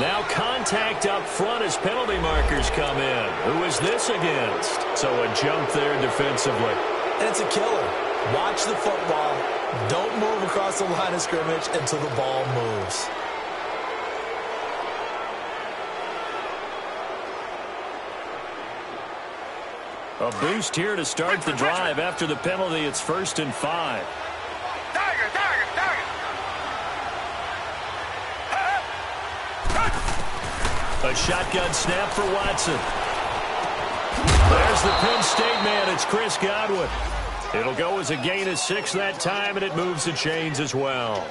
Now contact up front as penalty markers come in. Who is this against? So a jump there defensively. And it's a killer. Watch the football. Don't move across the line of scrimmage until the ball moves. A boost here to start the drive. After the penalty, it's 1st and 5. A shotgun snap for Watson. There's the Penn State man. It's Chris Godwin. It'll go as a gain of 6 that time, and it moves the chains as well.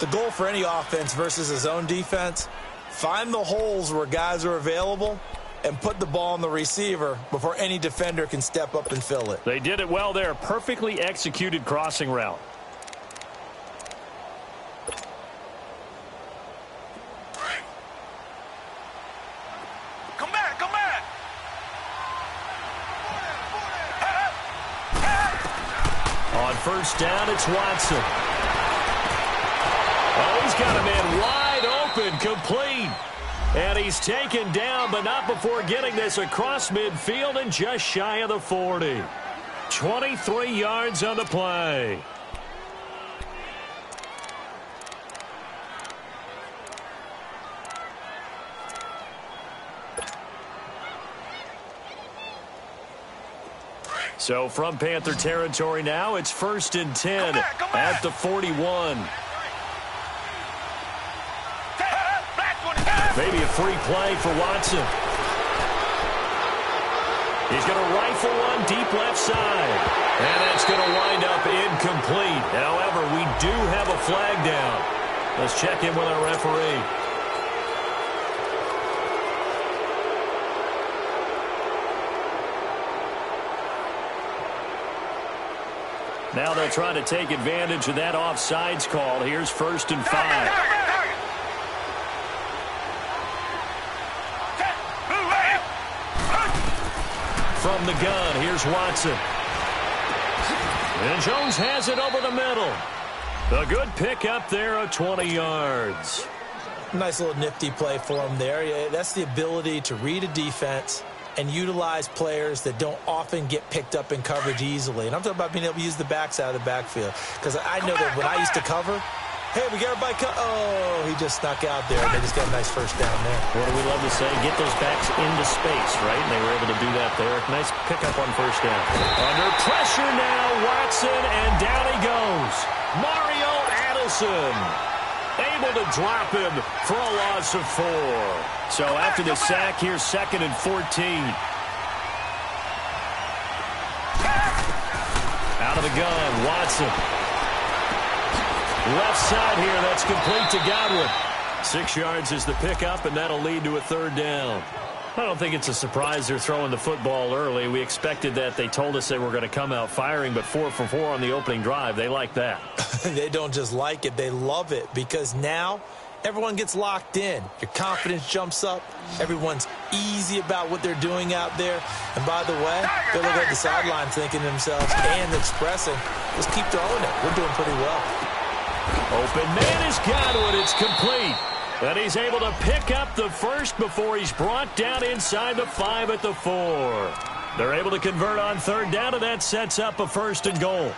The goal for any offense versus his own defense, find the holes where guys are available and put the ball on the receiver before any defender can step up and fill it. They did it well there. Perfectly executed crossing route. Come back, come back. On 1st down, it's Watson. Oh, he's got a man wide open, complete. And he's taken down, but not before getting this across midfield and just shy of the 40. 23 yards on the play. So from Panther territory now, it's 1st and 10 at the 41. Maybe a free play for Watson. He's going to rifle one deep left side. And that's going to wind up incomplete. However, we do have a flag down. Let's check in with our referee. Now they'll try to take advantage of that offsides call. Here's 1st and 5. From the gun, here's Watson. And Jones has it over the middle. A good pick up there of 20 yards. Nice little nifty play for him there. Yeah, that's the ability to read a defense and utilize players that don't often get picked up in coverage easily. And I'm talking about being able to use the backside of the backfield. Because I know that when I used to cover, hey, we got everybody oh, he just snuck out there. They just got a nice 1st down there. What do we love to say? Get those backs into space, right? And they were able to do that there. Nice pickup on 1st down. Under pressure now, Watson, and down he goes. Mario Addison able to drop him for a loss of 4. So after the sack, here's 2nd and 14. Out of the gun, Watson. Left side here, that's complete to Godwin. 6 yards is the pickup, and that'll lead to a 3rd down. I don't think it's a surprise they're throwing the football early. We expected that. They told us they were going to come out firing, but 4 for 4 on the opening drive. They like that. They don't just like it, they love it, because now everyone gets locked in. Your confidence jumps up. Everyone's easy about what they're doing out there. And by the way, they're looking at the sidelines thinking to themselves and expressing, just keep throwing it. We're doing pretty well. Open man is Godwin. It's complete. And he's able to pick up the 1st before he's brought down inside the 5 at the 4. They're able to convert on 3rd down, and that sets up a 1st and goal.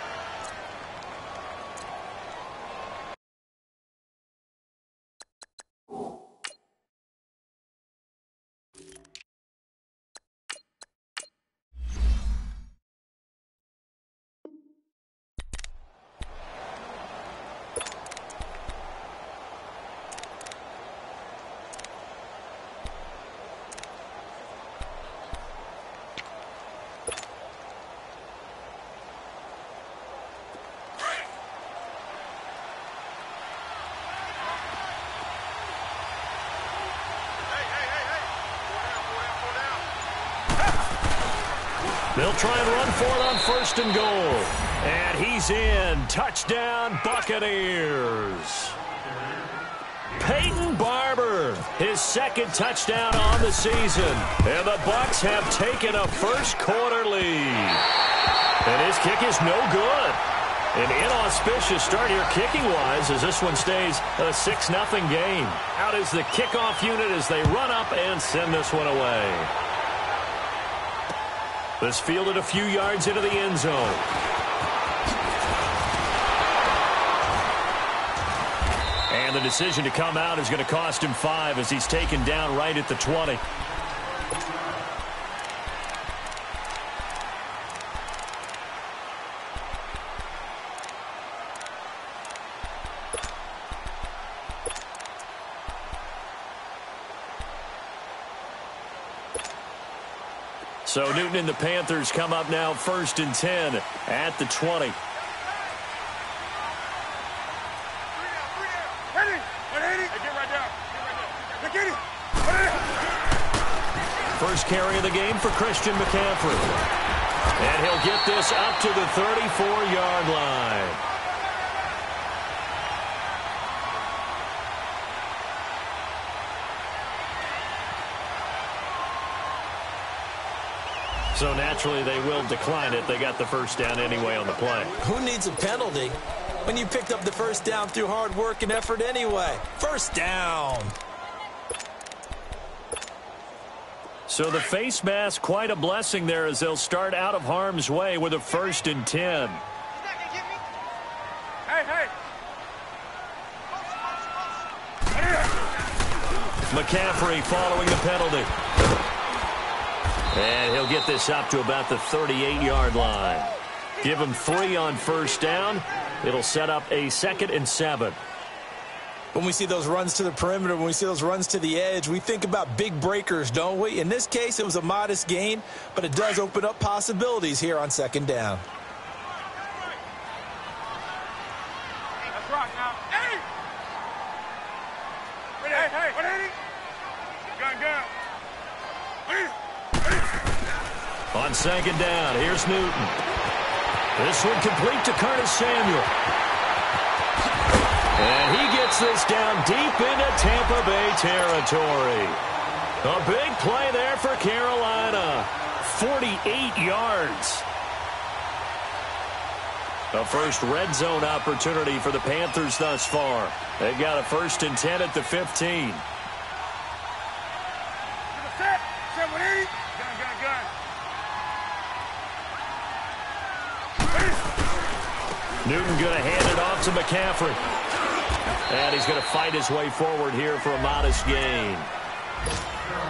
They'll try and run for it on 1st and goal. And he's in. Touchdown, Buccaneers. Peyton Barber, his 2nd touchdown on the season. And the Bucs have taken a 1st quarter lead. And his kick is no good. An inauspicious start here kicking-wise as this one stays a 6-0 game. Out is the kickoff unit as they run up and send this one away. This fielded a few yards into the end zone. And the decision to come out is going to cost him 5 as he's taken down right at the 20. So Newton and the Panthers come up now 1st and 10 at the 20. First carry of the game for Christian McCaffrey. And he'll get this up to the 34-yard line. So naturally they will decline it. They got the first down anyway on the play. Who needs a penalty when you picked up the first down through hard work and effort anyway? First down. So the face mask, quite a blessing there as they'll start out of harm's way with a 1st and 10. McCaffrey following the penalty. And he'll get this up to about the 38-yard line. Give him 3 on first down. It'll set up a 2nd and 7. When we see those runs to the perimeter, when we see those runs to the edge, we think about big breakers, don't we? In this case, it was a modest gain, but it does open up possibilities here on 2nd down. That's right now. Hey! Hey! Gun. On 2nd down, here's Newton. This one complete to Curtis Samuel. And he gets this down deep into Tampa Bay territory. A big play there for Carolina. 48 yards. A first red zone opportunity for the Panthers thus far. They've got a 1st and 10 at the 15. Newton going to hand it off to McCaffrey. And he's going to fight his way forward here for a modest gain.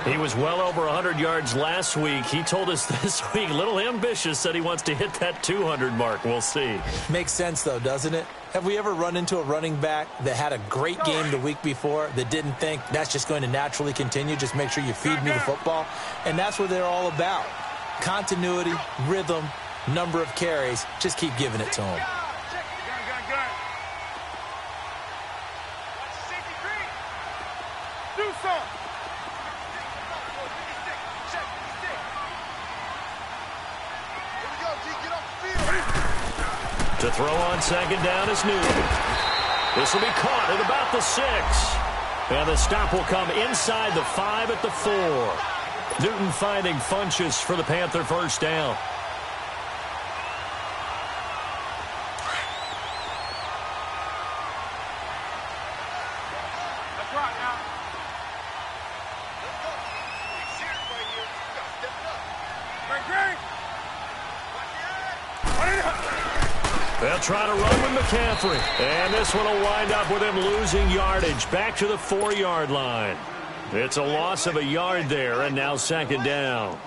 He was well over 100 yards last week. He told us this week, a little ambitious, said he wants to hit that 200 mark. We'll see. Makes sense, though, doesn't it? Have we ever run into a running back that had a great game the week before that didn't think that's just going to naturally continue? Just make sure you feed me the football. And that's what they're all about. Continuity, rhythm, number of carries. Just keep giving it to them. To throw on 2nd down is Newton. This will be caught at about the 6. And the stop will come inside the 5 at the 4. Newton finding Funchess for the Panther first down. That's right now. They'll try to run with McCaffrey. And this one will wind up with him losing yardage back to the 4-yard line. It's a loss of a yard there, and now 2nd down.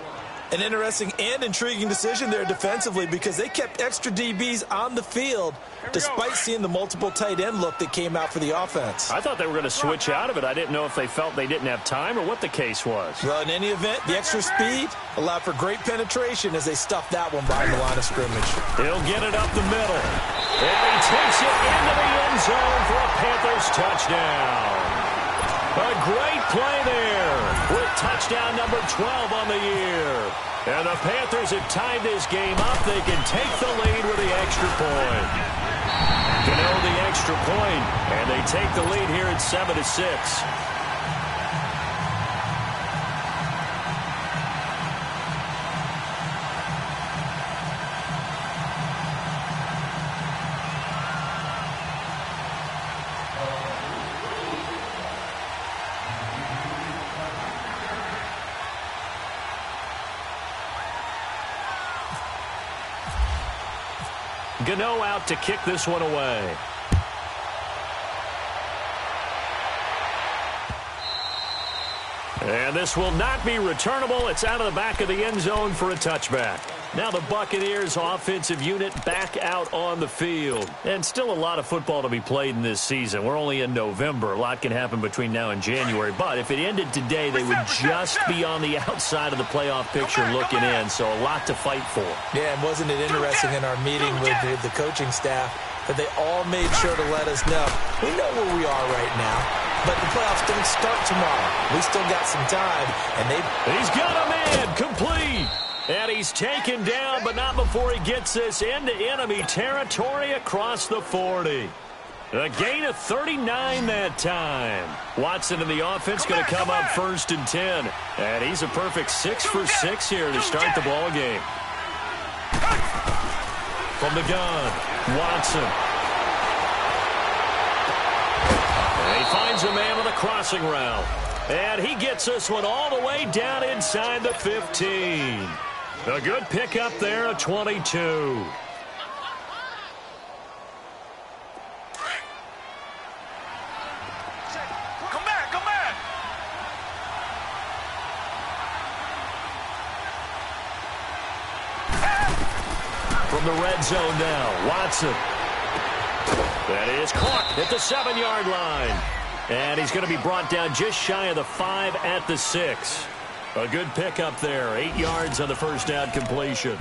An interesting and intriguing decision there defensively because they kept extra DBs on the field despite seeing the multiple tight end look that came out for the offense. I thought they were going to switch out of it. I didn't know if they felt they didn't have time or what the case was. Well, in any event, the extra speed allowed for great penetration as they stuffed that one behind the line of scrimmage. He'll get it up the middle. And he takes it into the end zone for a Panthers touchdown. A great play there with touchdown number 12 on the year. And the Panthers have tied this game up. They can take the lead with the extra point. Gano the extra point, and they take the lead here at 7-6. Gano out to kick this one away. And this will not be returnable. It's out of the back of the end zone for a touchback. Now the Buccaneers offensive unit back out on the field. And still a lot of football to be played in this season. We're only in November. A lot can happen between now and January. But if it ended today, they would just be on the outside of the playoff picture looking in. So a lot to fight for. Yeah, and wasn't it interesting in our meeting with the coaching staff that they all made sure to let us know, we know where we are right now. But the playoffs don't start tomorrow. We still got some time. And he's got a man complete. And he's taken down, but not before he gets this into enemy territory across the 40. A gain of 39 that time. Watson in the offense going to come up 1st and 10. And he's a perfect 6 for 6 here to start the ball game. From the gun, Watson. And he finds a man on the crossing route. And he gets this one all the way down inside the 15. A good pickup there, a 22. Come back, come back. From the red zone now, Watson. That is caught at the 7-yard line. And he's going to be brought down just shy of the 5 at the 6. A good pickup there. 8 yards on the first down completion.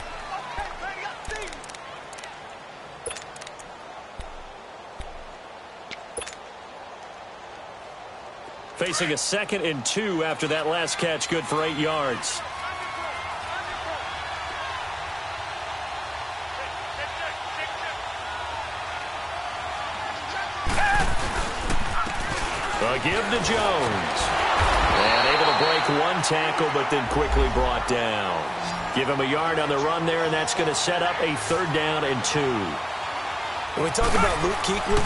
Facing a 2nd and 2 after that last catch. Good for 8 yards. A give to Jones. And able to break one tackle, but then quickly brought down. Give him a yard on the run there, and that's going to set up a 3rd down and 2. When we talk about Luke Kuechly,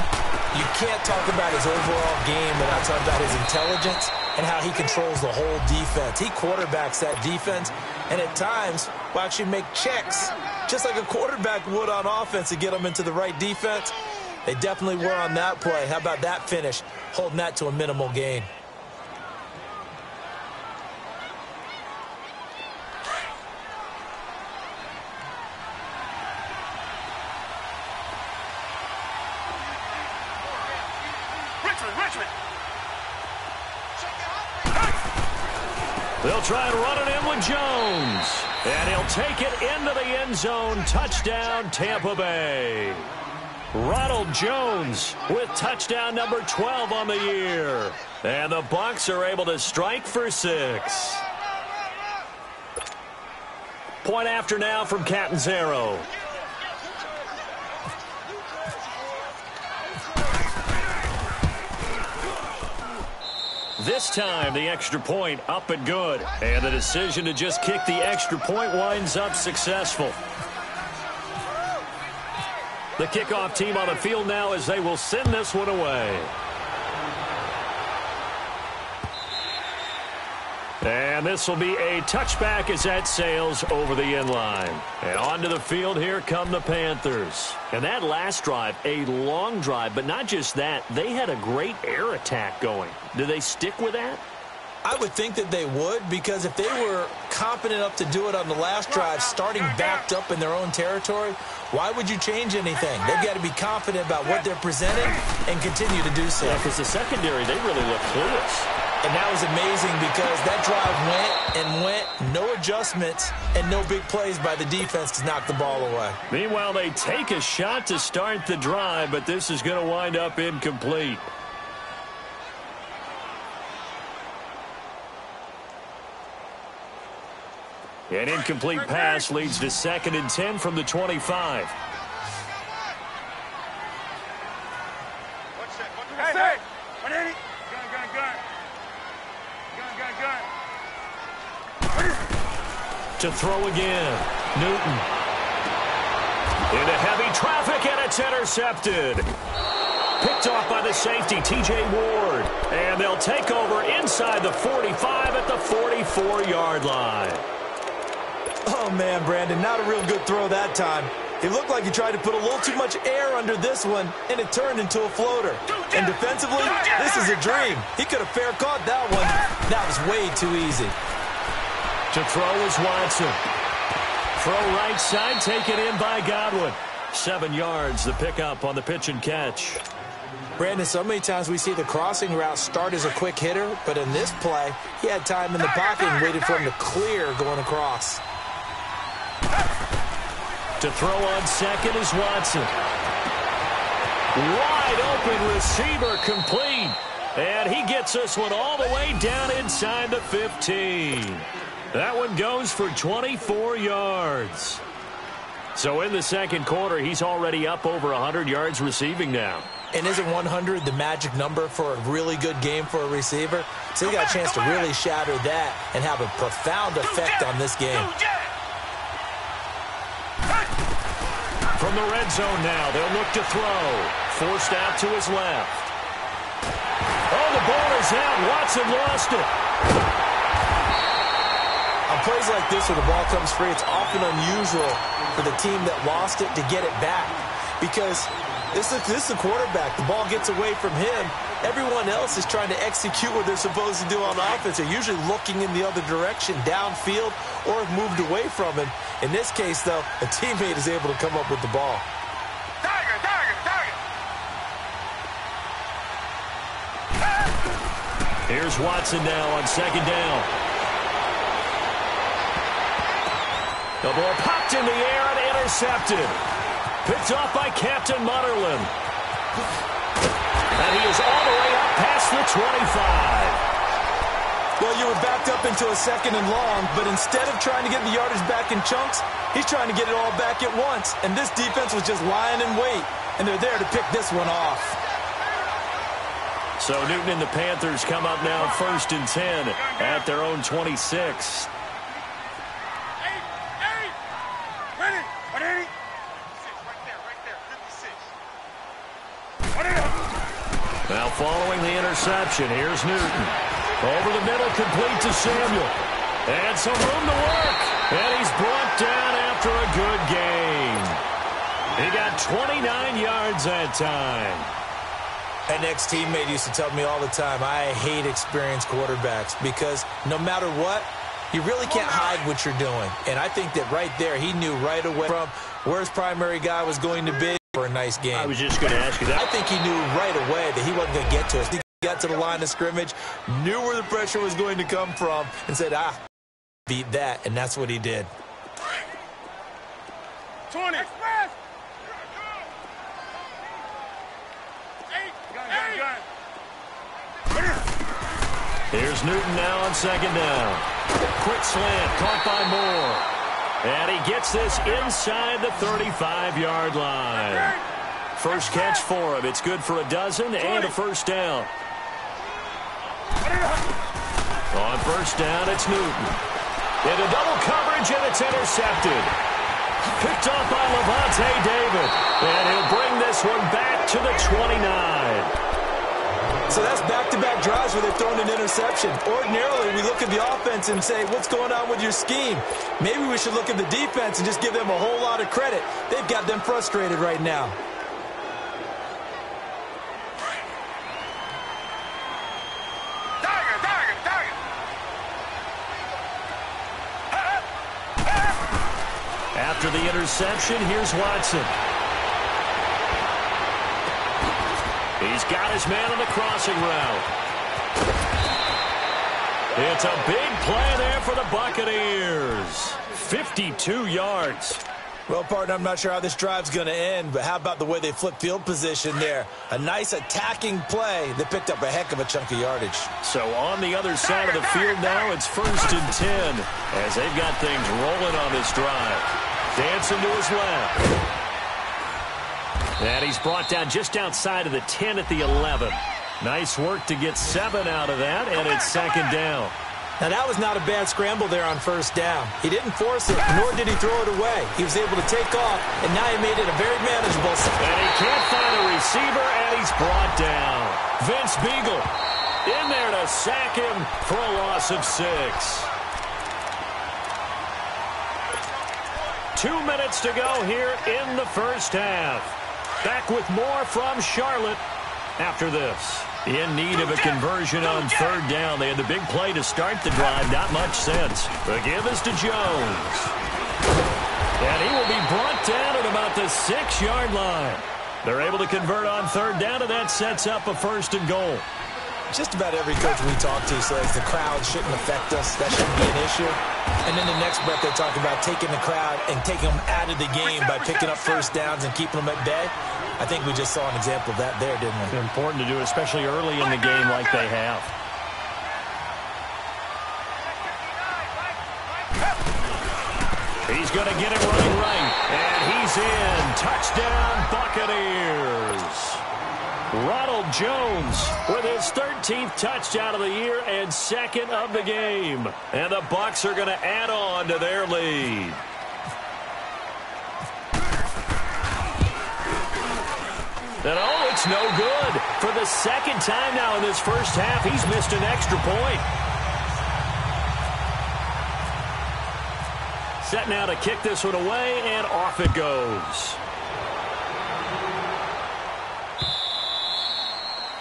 you can't talk about his overall game without talking about his intelligence and how he controls the whole defense. He quarterbacks that defense, and at times will actually make checks, just like a quarterback would on offense to get them into the right defense. They definitely were on that play. How about that finish, holding that to a minimal gain? Richmond. They'll try and run it in with Jones. And he'll take it into the end zone. Touchdown, Tampa Bay. Ronald Jones with touchdown number 12 on the year. And the Bucs are able to strike for 6. Point after now from Catanzaro. This time, the extra point up and good. And the decision to just kick the extra point winds up successful. The kickoff team on the field now as they will send this one away. And this will be a touchback as that sails over the end line. And onto the field, here come the Panthers. And that last drive, a long drive, but not just that. They had a great air attack going. Do they stick with that? I would think that they would, because if they were competent enough to do it on the last drive, starting backed up in their own territory, why would you change anything? They've got to be confident about what they're presenting and continue to do so. Yeah, because the secondary, they really look clueless. And that was amazing because that drive went, no adjustments, and no big plays by the defense to knock the ball away. Meanwhile, they take a shot to start the drive, but this is going to wind up incomplete. An incomplete pass leads to 2nd and 10 from the 25. Hey! To throw again. Newton. Into heavy traffic, and it's intercepted. Picked off by the safety, T.J. Ward. And they'll take over inside the 45 at the 44-yard line. Oh, man, Brandon, not a real good throw that time. He looked like he tried to put a little too much air under this one, and it turned into a floater. And defensively, this is a dream. He could have fair caught that one. That was way too easy. To throw is Watson. Throw right side, taken in by Godwin. 7 yards, the pickup on the pitch and catch. Brandon, so many times we see the crossing route start as a quick hitter, but in this play, he had time in the pocket and waited for him to clear going across. To throw on second is Watson. Wide open receiver, complete. And he gets this one all the way down inside the 15. That one goes for 24 yards. So in the second quarter, he's already up over 100 yards receiving now. And isn't 100 the magic number for a really good game for a receiver? So he got a chance to really shatter that and have a profound effect on this game. From the red zone now, they'll look to throw. Forced out to his left. Oh, the ball is out. Watson lost it. On plays like this where the ball comes free, it's often unusual for the team that lost it to get it back. Because this is the quarterback. The ball gets away from him. Everyone else is trying to execute what they're supposed to do on offense. They're usually looking in the other direction, downfield, or have moved away from him. In this case, though, a teammate is able to come up with the ball. Here's Watson now on second down. The ball popped in the air and intercepted. Picked off by Captain Mutterland. And he is all the way up past the 25. Well, you were backed up into a second and long, but instead of trying to get the yardage back in chunks, he's trying to get it all back at once. And this defense was just lying in wait, and they're there to pick this one off. So Newton and the Panthers come up now 1st and 10 at their own 26. Now following the interception, here's Newton. Over the middle, complete to Samuel. And some room to work. And he's brought down after a good game. He got 29 yards that time. An ex-teammate used to tell me all the time, I hate experienced quarterbacks because no matter what, you really can't hide what you're doing. And I think that right there, he knew right away from where his primary guy was going to be for a nice game. I was just going to ask you that. I think he knew right away that he wasn't going to get to us. He got to the line of scrimmage, knew where the pressure was going to come from, and said, beat that, and that's what he did. 20. Here's Newton now on second down. Quick slant, caught by Moore. And he gets this inside the 35-yard line. First catch for him. It's good for a dozen and a first down. On first down, it's Newton. Into double coverage, and it's intercepted. Picked off by Levante David. And he'll bring this one back to the 29. So that's back-to-back drives where they've thrown an interception. Ordinarily, we look at the offense and say, what's going on with your scheme? Maybe we should look at the defense and just give them a whole lot of credit. They've got them frustrated right now. After the interception, here's Watson. He's got his man on the crossing route. It's a big play there for the Buccaneers. 52 yards. Well, partner, I'm not sure how this drive's going to end, but how about the way they flip field position there? A nice attacking play that picked up a heck of a chunk of yardage. So on the other side of the field now, it's 1st and 10 as they've got things rolling on this drive. Dancing to his left. And he's brought down just outside of the 10 at the 11. Nice work to get 7 out of that, and it's second down. Now, that was not a bad scramble there on first down. He didn't force it, nor did he throw it away. He was able to take off, and now he made it a very manageable. And he can't find a receiver, and he's brought down. Vince Beagle in there to sack him for a loss of 6. 2 minutes to go here in the first half. Back with more from Charlotte after this. In need of a conversion on third down. They had the big play to start the drive. Not much sense. The give is to Jones. And he will be brought down at about the 6-yard line. They're able to convert on third down, and that sets up a 1st and goal. Just about every coach we talk to says the crowd shouldn't affect us. That shouldn't be an issue. And then the next breath they talk about taking the crowd and taking them out of the game by picking up first downs and keeping them at bay. I think we just saw an example of that there, didn't we? It's important to do, especially early in the game like they have. He's going to get it running right. And he's in. Touchdown, Buccaneers. Ronald Jones with his 13th touchdown of the year and 2nd of the game. And the Bucs are going to add on to their lead. And oh, it's no good. For the 2nd time now in this first half, he's missed an extra point. Set now to kick this one away, and off it goes.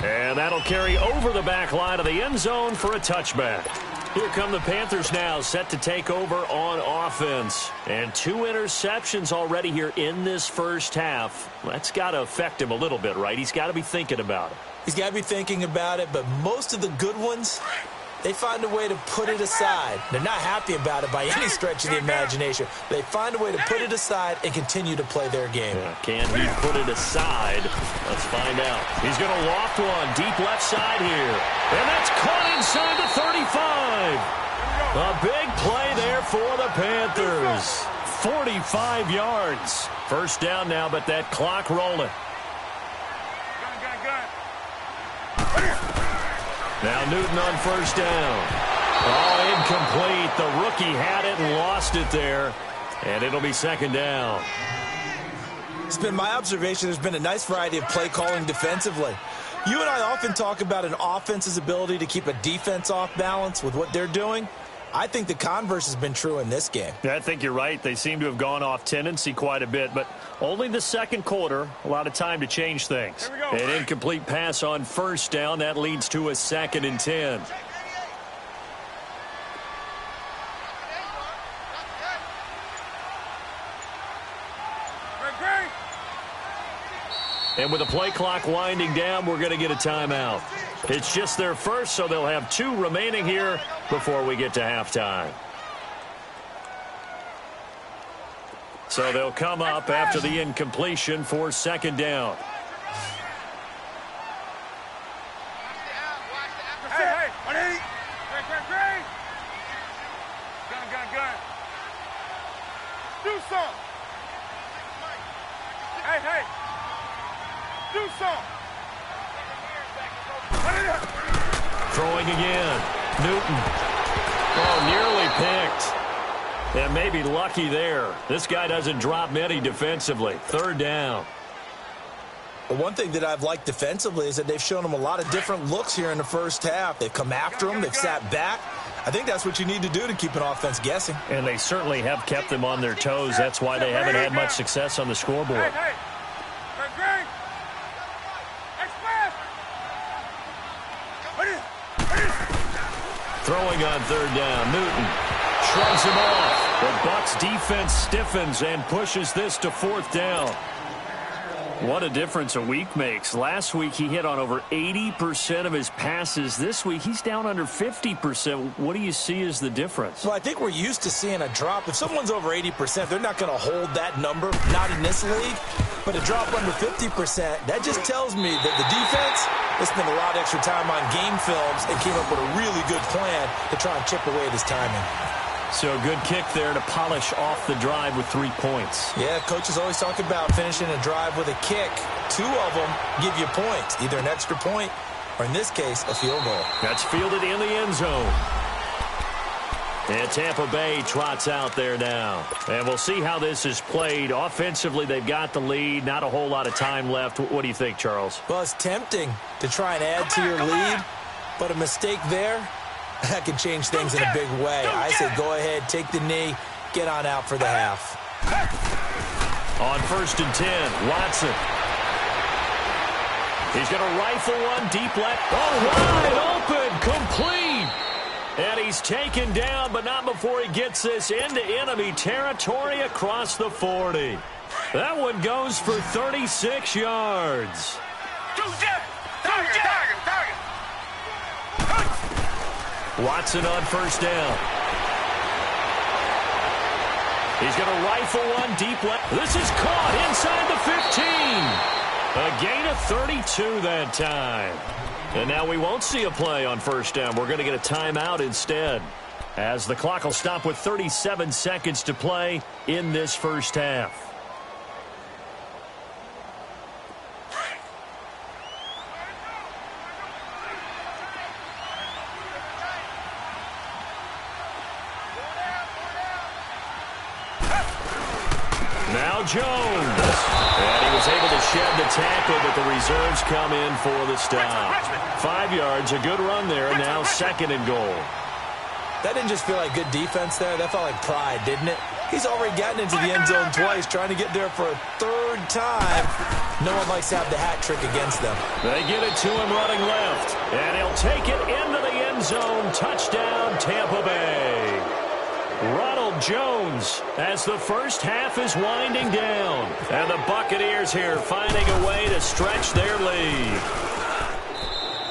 And that'll carry over the back line of the end zone for a touchback. Here come the Panthers now, set to take over on offense. And 2 interceptions already here in this first half. That's got to affect him a little bit, right? He's got to be thinking about it. He's got to be thinking about it, but most of the good ones, they find a way to put it aside. They're not happy about it by any stretch of the imagination. They find a way to put it aside and continue to play their game. Yeah, can he put it aside? Let's find out. He's going to loft one deep left side here. And that's caught inside the 35. A big play there for the Panthers. 45 yards. First down now, but that clock rolling. Now Newton on first down. Oh, incomplete. The rookie had it and lost it there. And it'll be 2nd down. It's been my observation there's been a nice variety of play calling defensively. You and I often talk about an offense's ability to keep a defense off balance with what they're doing. I think the converse has been true in this game. Yeah, I think you're right. They seem to have gone off tendency quite a bit, but only the 2nd quarter, a lot of time to change things. An incomplete pass on first down. That leads to a 2nd and 10. And with the play clock winding down, we're going to get a timeout. It's just their first, so they'll have 2 remaining here before we get to halftime. So they'll come up after the incompletion for 2nd down. Hey, hey, Green. Gun. Do something. Hey. Do something. Throwing again. Newton. Oh, nearly picked. And maybe lucky there. This guy doesn't drop many defensively. 3rd down. Well, one thing that I've liked defensively is that they've shown him a lot of different looks here in the first half. They've come after him. They've sat back. I think that's what you need to do to keep an offense guessing. And they certainly have kept them on their toes. That's why they haven't had much success on the scoreboard. Hey. Throwing on 3rd down. Newton shrugs him off. The Bucs defense stiffens and pushes this to 4th down. What a difference a week makes. Last week he hit on over 80% of his passes. This week he's down under 50%. What do you see as the difference? Well, I think we're used to seeing a drop. If someone's over 80%, they're not going to hold that number, not in this league. But a drop under 50%, that just tells me that the defense, they spent a lot of extra time on game films and came up with a really good plan to try and chip away at his timing. So a good kick there to polish off the drive with 3 points. Yeah, coaches always talk about finishing a drive with a kick. 2 of them give you points, either an extra point or, in this case, a field goal. That's fielded in the end zone. And Tampa Bay trots out there now. And we'll see how this is played. Offensively, they've got the lead. Not a whole lot of time left. What do you think, Charles? Well, it's tempting to try and add to your lead, but a mistake there, that can change things in a big way. I say go ahead, take the knee, get on out for the half. On 1st and 10, Watson. He's going to rifle one deep left. Oh, wide open, complete. And he's taken down, but not before he gets this into enemy territory across the 40. That one goes for 36 yards. Watson on 1st down. He's going to rifle one deep left. This is caught inside the 15. A gain of 32 that time. And now we won't see a play on 1st down. We're going to get a timeout instead, as the clock will stop with 37 seconds to play in this first half. Now Jones. And he was able to shed the tackle, but the reserves come in for the stop. 5 yards, a good run there, and now 2nd and goal. That didn't just feel like good defense there. That felt like pride, didn't it? He's already gotten into the end zone twice, trying to get there for a 3rd time. No one likes to have the hat trick against them. They get it to him running left, and he'll take it into the end zone. Touchdown, Tampa Bay. Ronald Jones as the first half is winding down. And the Buccaneers here finding a way to stretch their lead.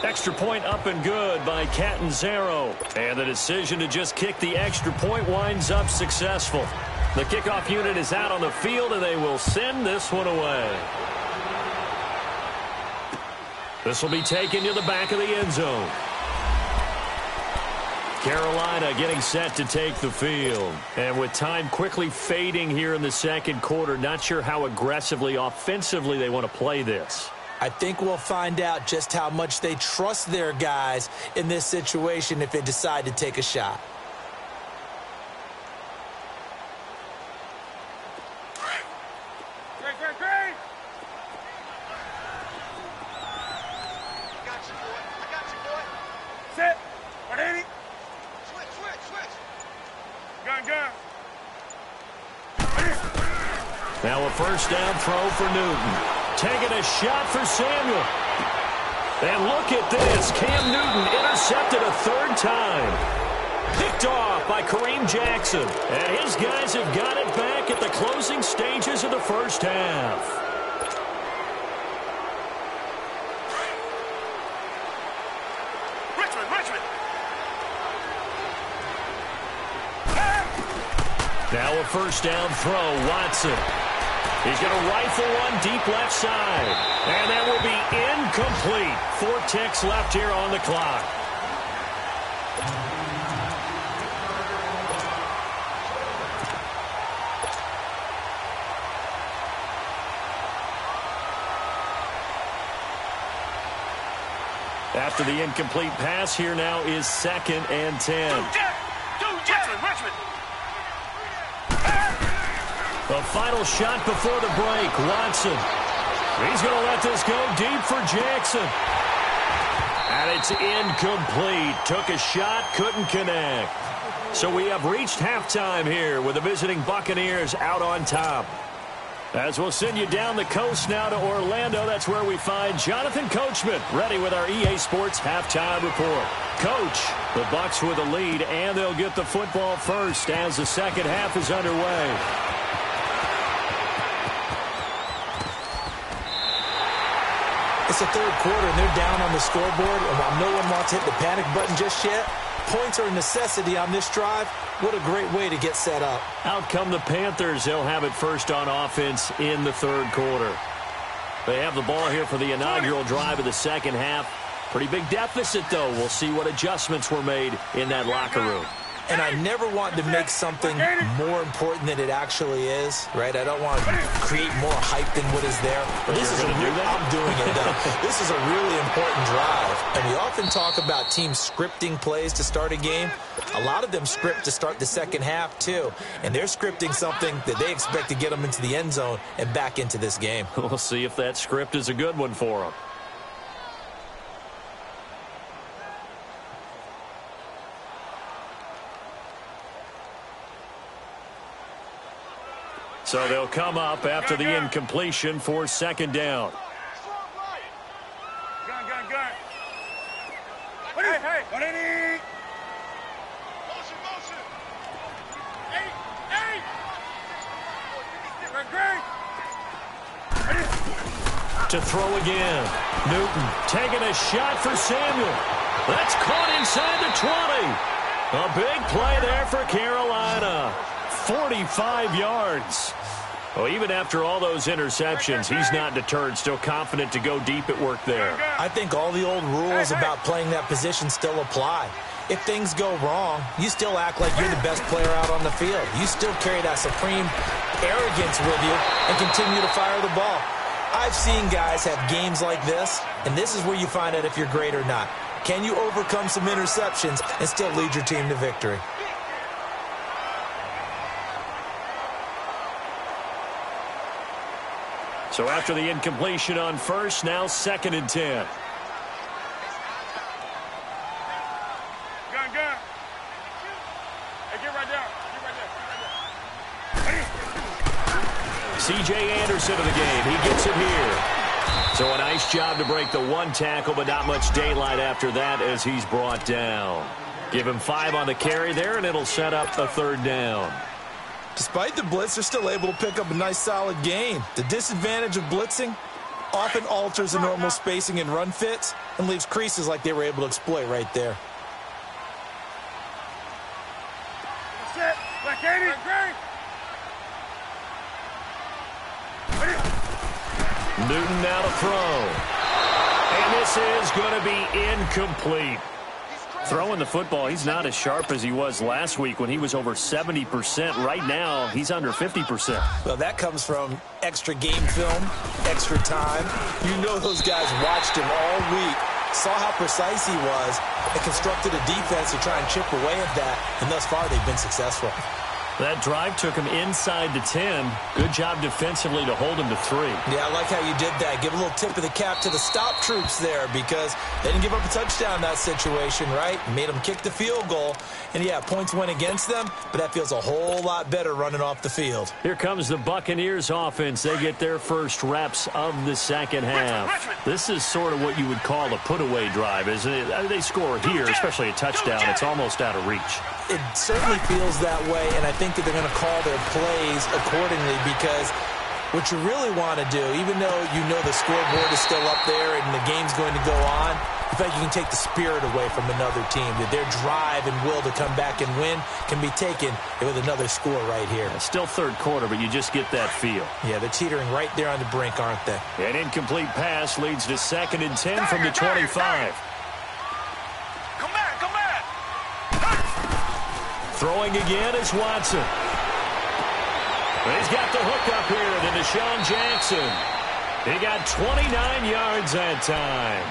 Extra point up and good by Catanzaro. And the decision to just kick the extra point winds up successful. The kickoff unit is out on the field, and they will send this one away. This will be taken to the back of the end zone. Carolina getting set to take the field. And with time quickly fading here in the 2nd quarter, not sure how aggressively, offensively they want to play this. I think we'll find out just how much they trust their guys in this situation if they decide to take a shot. Now a 1st down throw for Newton. Taking a shot for Samuel. And look at this. Cam Newton intercepted a 3rd time. Picked off by Kareem Jackson. And his guys have got it back at the closing stages of the first half. Now a 1st down throw, Watson. He's going to rifle one deep left side. And that will be incomplete. 4 ticks left here on the clock. After the incomplete pass, here now is 2nd and 10. The final shot before the break, Watson. He's going to let this go deep for Jackson. And it's incomplete. Took a shot, couldn't connect. So we have reached halftime here with the visiting Buccaneers out on top. As we'll send you down the coast now to Orlando, that's where we find Jonathan Coachman ready with our EA Sports halftime report. Coach, the Bucs with a lead, and they'll get the football first as the 2nd half is underway. It's the 3rd quarter, and they're down on the scoreboard, and while no one wants to hit the panic button just yet, points are a necessity on this drive. What a great way to get set up. Out come the Panthers. They'll have it first on offense in the 3rd quarter. They have the ball here for the inaugural drive of the 2nd half. Pretty big deficit, though. We'll see what adjustments were made in that locker room. And I never want to make something more important than it actually is, right? I don't want to create more hype than what is there. But this is I'm doing it, though. This is a really important drive. And we often talk about teams scripting plays to start a game. A lot of them script to start the 2nd half, too. And they're scripting something that they expect to get them into the end zone and back into this game. We'll see if that script is a good one for them. So they'll come up after the incompletion for second down. Gun. Hey. Motion. Hey. To throw again. Newton taking a shot for Samuel. That's caught inside the 20. A big play there for Carolina. 45 yards. Well, even after all those interceptions, he's not deterred, still confident to go deep at work there. I think all the old rules about playing that position still apply. If things go wrong, you still act like you're the best player out on the field. You still carry that supreme arrogance with you and continue to fire the ball. I've seen guys have games like this, and this is where you find out if you're great or not. Can you overcome some interceptions and still lead your team to victory? So after the incompletion on first, now 2nd and 10. Gun. Hey, get right down. C.J. Anderson of the game. He gets it here. So a nice job to break the one tackle, but not much daylight after that as he's brought down. Give him 5 on the carry there, and it'll set up a 3rd down. Despite the blitz, they're still able to pick up a nice, solid gain. The disadvantage of blitzing often alters the normal spacing and run fits and leaves creases like they were able to exploit right there. Set. Black 80. Newton now to throw. And this is going to be incomplete. Throwing the football, he's not as sharp as he was last week when he was over 70%. Right now, he's under 50%. Well, that comes from extra game film, extra time. You know those guys watched him all week, saw how precise he was, and constructed a defense to try and chip away at that, and thus far they've been successful. That drive took him inside the 10. Good job defensively to hold him to 3. Yeah, I like how you did that. Give a little tip of the cap to the stop troops there because they didn't give up a touchdown in that situation, right? Made them kick the field goal. And, yeah, points went against them, but that feels a whole lot better running off the field. Here comes the Buccaneers offense. They get their first reps of the second half. This is sort of what you would call a put-away drive, isn't it? They score here, especially a touchdown. It's almost out of reach. It certainly feels that way, and I think that they're going to call their plays accordingly because what you really want to do, even though you know the scoreboard is still up there and the game's going to go on, in fact, you can take the spirit away from another team, that their drive and will to come back and win can be taken with another score right here. Still 3rd quarter, but you just get that feel. Yeah, they're teetering right there on the brink, aren't they? An incomplete pass leads to 2nd and 10 from the 25. Come back. Throwing again is Watson. He's got the hook up here to Deshaun Jackson. He got 29 yards that time.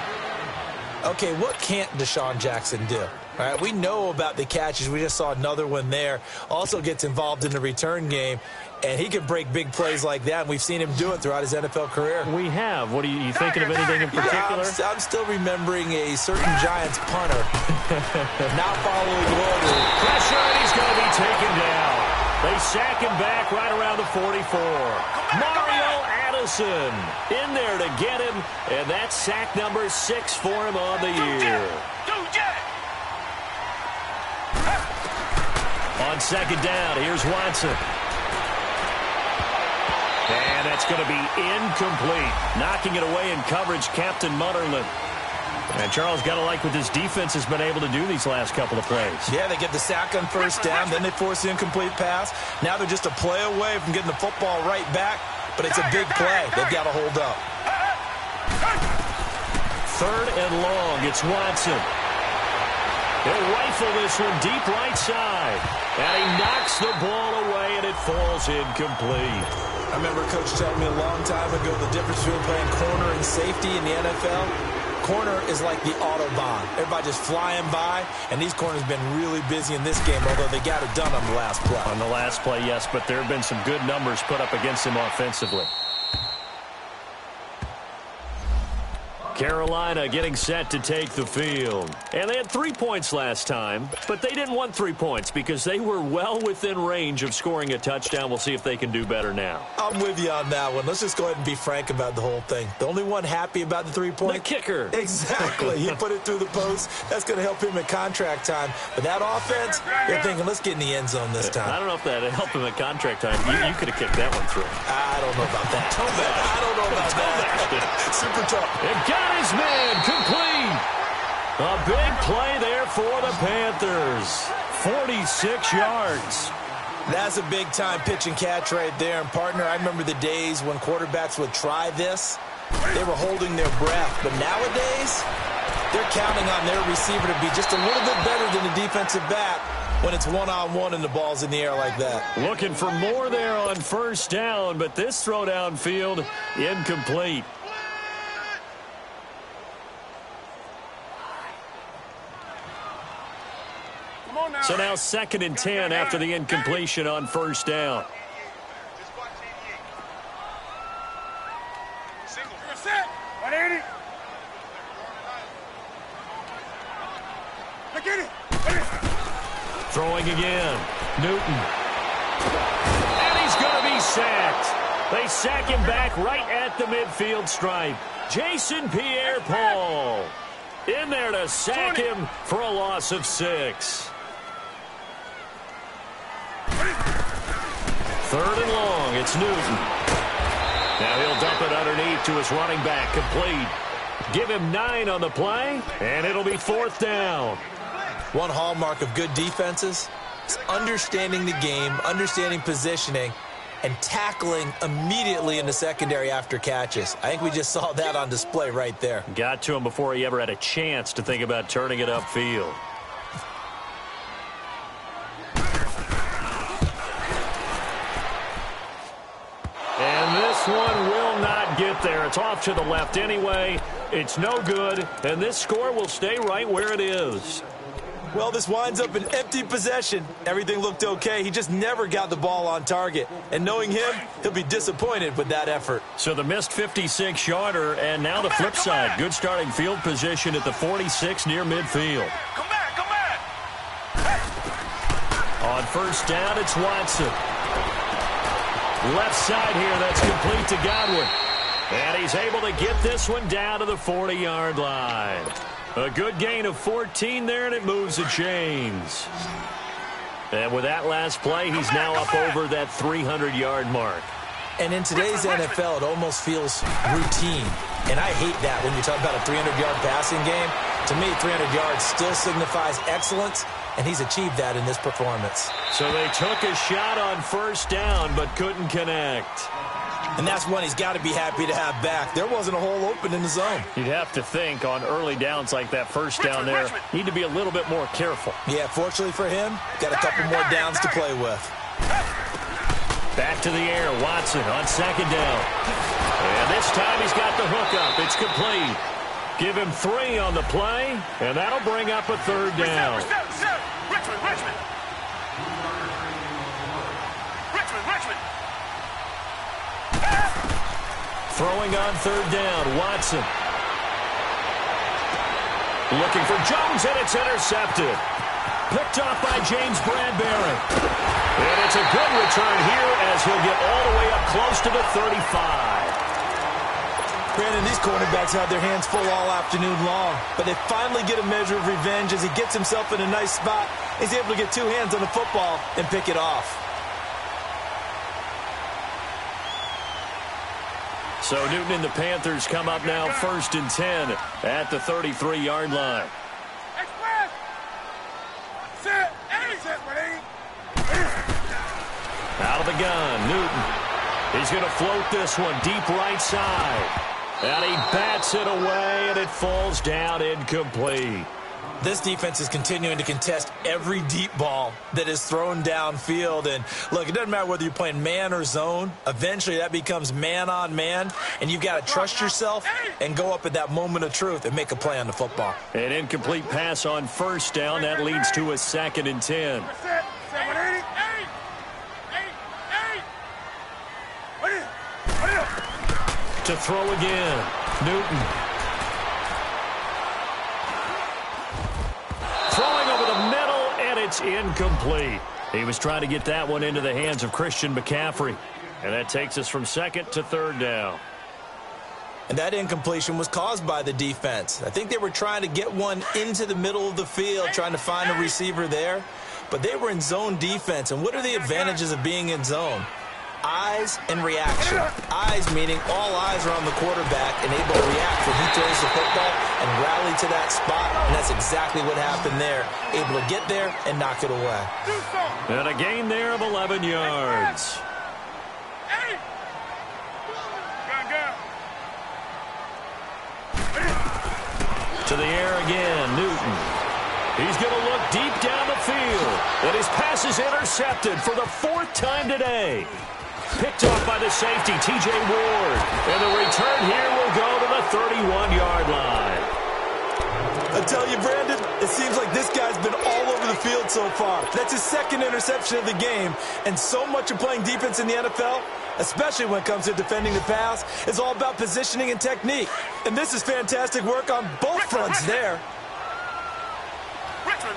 Okay, what can't Deshaun Jackson do? All right, we know about the catches. We just saw another one there. Also gets involved in the return game, and he can break big plays like that, and we've seen him do it throughout his NFL career. We have. What are you thinking of anything in particular? Yeah, I'm still remembering a certain Giants punter not following order. Pressure, and he's going to be taken down. They sack him back right around the 44. Mario Addison in there to get him, and that's sack number 6 for him on the year. On 2nd down, here's Watson. And that's going to be incomplete. Knocking it away in coverage, Captain Mutterland. And Charles, got to like what this defense has been able to do these last couple of plays. Yeah, they get the sack on 1st down, then they force the incomplete pass. Now they're just a play away from getting the football right back, but it's a big play. They've got to hold up. 3rd and long, it's Watson. He'll rifle this one deep right side. And he knocks the ball away, and it falls incomplete. I remember Coach telling me a long time ago the difference between playing corner and safety in the NFL. Corner is like the Autobahn. Everybody just flying by, and these corners have been really busy in this game, although they got it done on the last play. On the last play, yes, but there have been some good numbers put up against him offensively. Carolina getting set to take the field. And they had 3 points last time, but they didn't want 3 points because they were well within range of scoring a touchdown. We'll see if they can do better now. I'm with you on that one. Let's just go ahead and be frank about the whole thing. The only one happy about the 3-point? The kicker. Exactly. He put it through the post. That's going to help him at contract time. But that offense, they're thinking, let's get in the end zone this time. I don't know if that helped him at contract time. You could have kicked that one through. I don't know about that. I don't know about that. Super tough. It got his man complete. A big play there for the Panthers. 46 yards. That's a big-time pitch and catch right there. And, partner, I remember the days when quarterbacks would try this. They were holding their breath. But nowadays, they're counting on their receiver to be just a little bit better than the defensive back when it's one-on-one and the ball's in the air like that. Looking for more there on first down, but this throw downfield incomplete. So now 2nd and 10 after the incompletion on first down. Throwing again. Newton. And he's going to be sacked. They sack him back right at the midfield stripe. Jason Pierre-Paul in there to sack him for a loss of 6. 3rd and long. It's Newton. Now he'll dump it underneath to his running back. Complete. Give him 9 on the play, and it'll be 4th down. One hallmark of good defenses is understanding the game, understanding positioning, and tackling immediately in the secondary after catches. I think we just saw that on display right there. Got to him before he ever had a chance to think about turning it upfield. And this one will not get there. It's off to the left anyway. It's no good, and this score will stay right where it is. Well, this winds up an empty possession. Everything looked okay. He just never got the ball on target. And knowing him, he'll be disappointed with that effort. So the missed 56-yarder, and now the flip side. Good starting field position at the 46 near midfield. Come back. On first down, it's Watson. Left side here, that's complete to Godwin. And he's able to get this one down to the 40-yard line. A good gain of 14 there, and it moves the chains. And with that last play, he's now up over that 300-yard mark. And in today's NFL, it almost feels routine. And I hate that when you talk about a 300-yard passing game. To me, 300 yards still signifies excellence, and he's achieved that in this performance. So they took a shot on first down, but couldn't connect. And that's one he's got to be happy to have back. There wasn't a hole open in the zone. You'd have to think on early downs like that first down there, need to be a little bit more careful. Yeah, fortunately for him, got a couple more downs to play with. Back to the air, Watson on second down. And this time he's got the hook up. It's complete. Give him 3 on the play, and that'll bring up a 3rd down. Richmond. Throwing on 3rd down, Watson. Looking for Jones, and it's intercepted. Picked off by James Bradbury. And it's a good return here as he'll get all the way up close to the 35. Brandon, these cornerbacks had their hands full all afternoon long, but they finally get a measure of revenge as he gets himself in a nice spot. He's able to get 2 hands on the football and pick it off. So Newton and the Panthers come up now 1st and 10 at the 33-yard line. Express. Set. Out of the gun, Newton. He's going to float this one deep right side. And he bats it away, and it falls down incomplete. This defense is continuing to contest every deep ball that is thrown downfield. And, look, it doesn't matter whether you're playing man or zone. Eventually, that becomes man-on-man, and you've got to trust yourself and go up at that moment of truth and make a play on the football. An incomplete pass on first down. That leads to a 2nd and 10. To throw again, Newton. It's incomplete. He was trying to get that one into the hands of Christian McCaffrey. And that takes us from second to third down. And that incompletion was caused by the defense. I think they were trying to get one into the middle of the field, trying to find a receiver there. But they were in zone defense. And what are the advantages of being in zone? Eyes and reaction. Eyes meaning all eyes are on the quarterback and able to react when he throws the football and rally to that spot. And that's exactly what happened there. Able to get there and knock it away. And a gain there of 11 yards. To the air again, Newton. He's going to look deep down the field. And his pass is intercepted for the fourth time today. Picked off by the safety, T.J. Ward. And the return here will go to the 31-yard line. I tell you, Brandon, it seems like this guy's been all over the field so far. That's his second interception of the game. And so much of playing defense in the NFL, especially when it comes to defending the pass, is all about positioning and technique. And this is fantastic work on both fronts there. Richmond.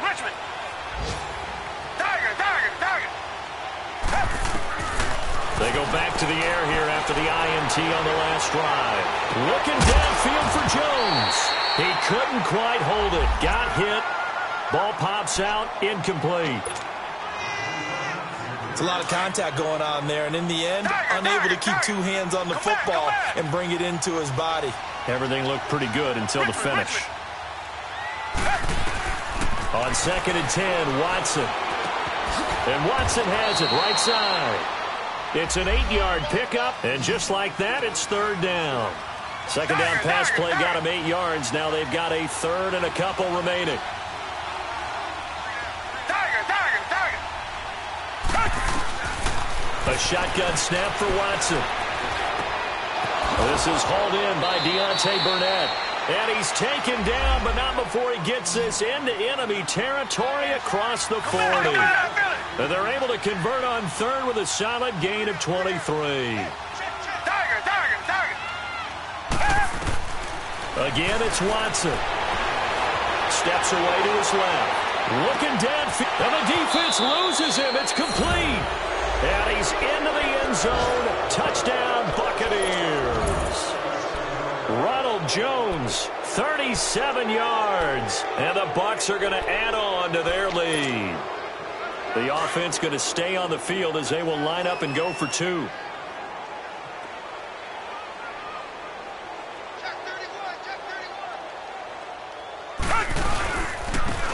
Tiger. They go back to the air here after the INT on the last drive. Looking downfield for Jones. He couldn't quite hold it. Got hit. Ball pops out. Incomplete. It's a lot of contact going on there, and in the end, unable to keep two hands on the football and bring it into his body. Everything looked pretty good until the finish. On 2nd and 10, Watson. And Watson has it right side. It's an 8-yard pickup, and just like that, it's third down. Second down pass play got him 8 yards. Now they've got a third and a couple remaining. A shotgun snap for Watson. This is hauled in by Deontay Burnett. And he's taken down, but not before he gets this into enemy territory across the 40. And they're able to convert on third with a solid gain of 23. Again, it's Watson. Steps away to his left. Looking downfield. And the defense loses him. It's complete. And he's into the end zone. Touchdown, Buccaneers. Ronald Jones, 37 yards. And the Bucs are going to add on to their lead. The offense going to stay on the field as they will line up and go for two.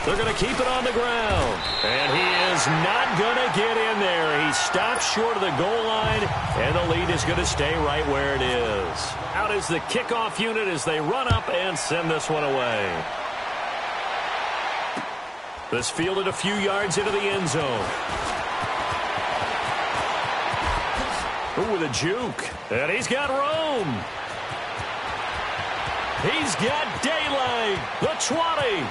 They're going to keep it on the ground. And he is not going to get in there. He stops short of the goal line, and the lead is going to stay right where it is. Out is the kickoff unit as they run up and send this one away. This fielded a few yards into the end zone. Ooh, with a juke. And he's got Rome. He's got daylight. The 20.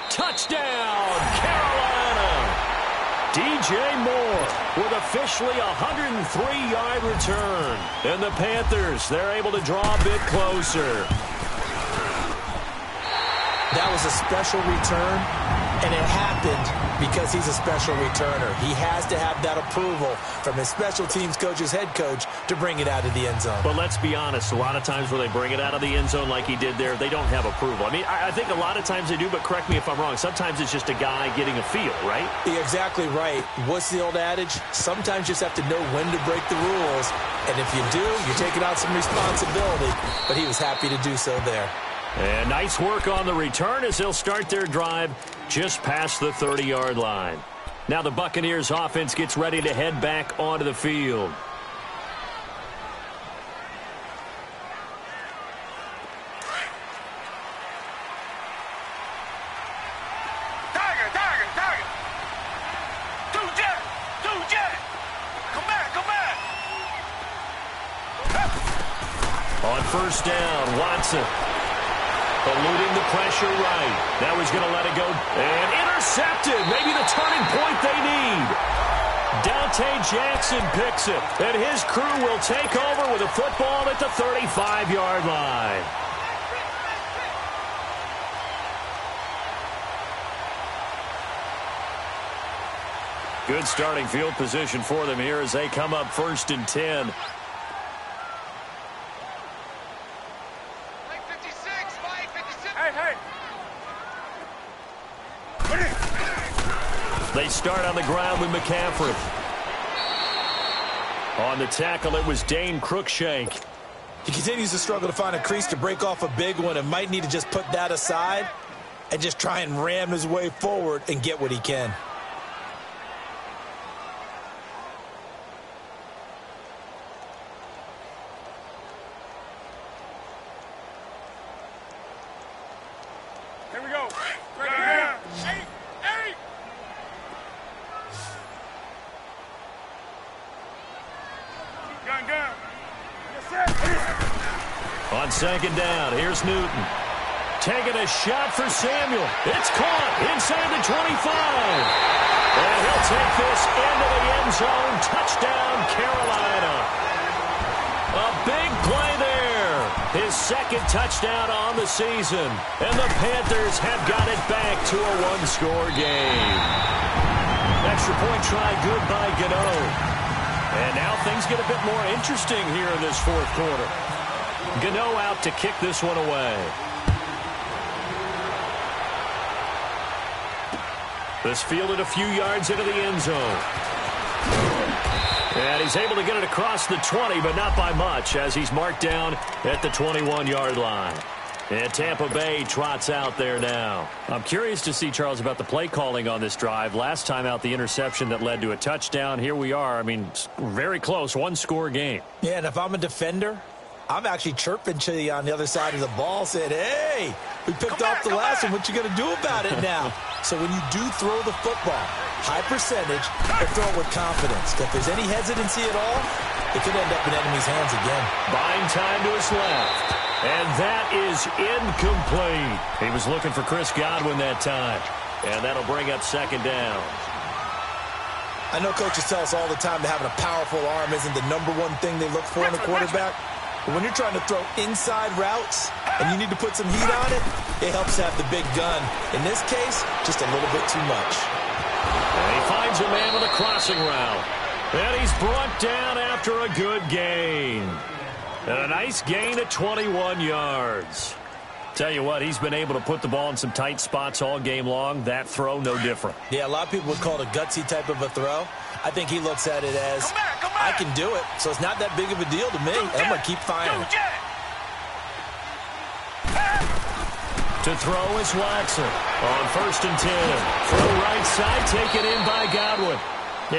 Touchdown, Carolina. DJ Moore with officially a 103-yard return. And the Panthers, they're able to draw a bit closer. That was a special return, and it happened because he's a special returner. He has to have that approval from his special teams coach's head coach to bring it out of the end zone. But let's be honest, a lot of times when they bring it out of the end zone like he did there, they don't have approval. I mean, I think a lot of times they do, but correct me if I'm wrong. Sometimes it's just a guy getting a feel, right? You're exactly right. What's the old adage? Sometimes you just have to know when to break the rules, and if you do, you're taking out some responsibility. But he was happy to do so there. And nice work on the return as they'll start their drive just past the 30-yard line. Now the Buccaneers offense gets ready to head back onto the field. Tiger. Two jet. Come back. On first down, Watson. Eluding the pressure right. Now he's going to let it go. And intercepted. Maybe the turning point they need. Dante Jackson picks it. And his crew will take over with a football at the 35-yard line. Good starting field position for them here as they come up 1st and 10. They start on the ground with McCaffrey. On the tackle, it was Dane Cruikshank. He continues to struggle to find a crease to break off a big one and might need to just put that aside and just try and ram his way forward and get what he can. Here we go. Gun. On 2nd down, here's Newton. Taking a shot for Samuel. It's caught inside the 25. And he'll take this into the end zone. Touchdown, Carolina. A big play there. His 2nd touchdown on the season. And the Panthers have got it back to a one-score game. Extra point try good by Gano. And now things get a bit more interesting here in this 4th quarter. Gano out to kick this one away. This fielded a few yards into the end zone. And he's able to get it across the 20, but not by much, as he's marked down at the 21-yard line. And Tampa Bay trots out there now. I'm curious to see, Charles, about the play calling on this drive. Last time out, the interception that led to a touchdown. Here we are. I mean, very close, one-score game. Yeah, and if I'm a defender, I'm actually chirping to you on the other side of the ball, saying, hey, we picked off the last one. What you going to do about it now? So when you do throw the football, high percentage, but throw it with confidence. If there's any hesitancy at all, it could end up in enemy's hands again. Buying time to his left. And that is incomplete. He was looking for Chris Godwin that time. And that'll bring up 2nd down. I know coaches tell us all the time that having a powerful arm isn't the #1 thing they look for in a quarterback. But when you're trying to throw inside routes and you need to put some heat on it, it helps to have the big gun. In this case, just a little bit too much. And he finds a man with a crossing route. And he's brought down after a good gain. And a nice gain at 21 yards. Tell you what, he's been able to put the ball in some tight spots all game long. That throw, no different. Yeah, a lot of people would call it a gutsy type of a throw. I think he looks at it as, I can do it, so it's not that big of a deal to me. I'm going to keep firing. To throw is Watson on 1st and 10. Throw right side, taken in by Godwin.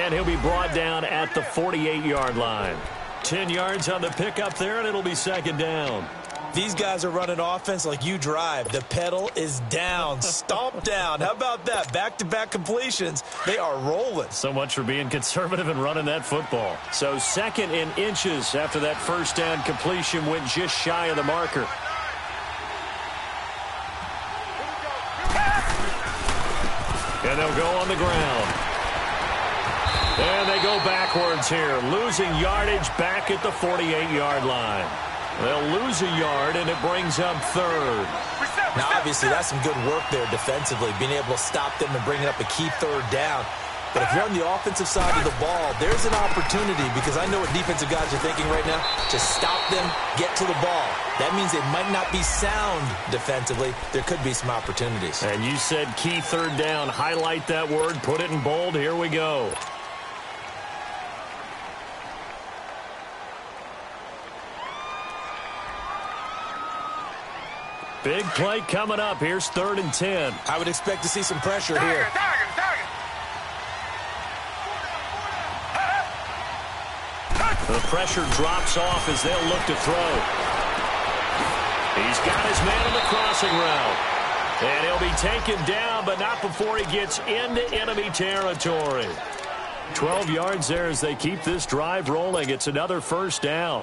And he'll be brought down at the 48-yard line. 10 yards on the pickup there, and it'll be 2nd down. These guys are running offense like you drive. The pedal is down, stomp down. How about that? Back-to-back completions. They are rolling. So much for being conservative and running that football. So 2nd in inches after that 1st down completion went just shy of the marker. And they'll go on the ground. And they go backwards here, losing yardage back at the 48-yard line. They'll lose a yard, and it brings up 3rd. Now, obviously, that's some good work there defensively, being able to stop them and bringing up a key 3rd down. But if you're on the offensive side of the ball, there's an opportunity, because I know what defensive guys are thinking right now, to stop them, get to the ball. That means they might not be sound defensively. There could be some opportunities. And you said key 3rd down. Highlight that word, put it in bold. Here we go. Big play coming up. Here's 3rd and 10. I would expect to see some pressure here. The pressure drops off as they'll look to throw. He's got his man on the crossing route. And he'll be taken down, but not before he gets into enemy territory. 12 yards there as they keep this drive rolling. It's another 1st down.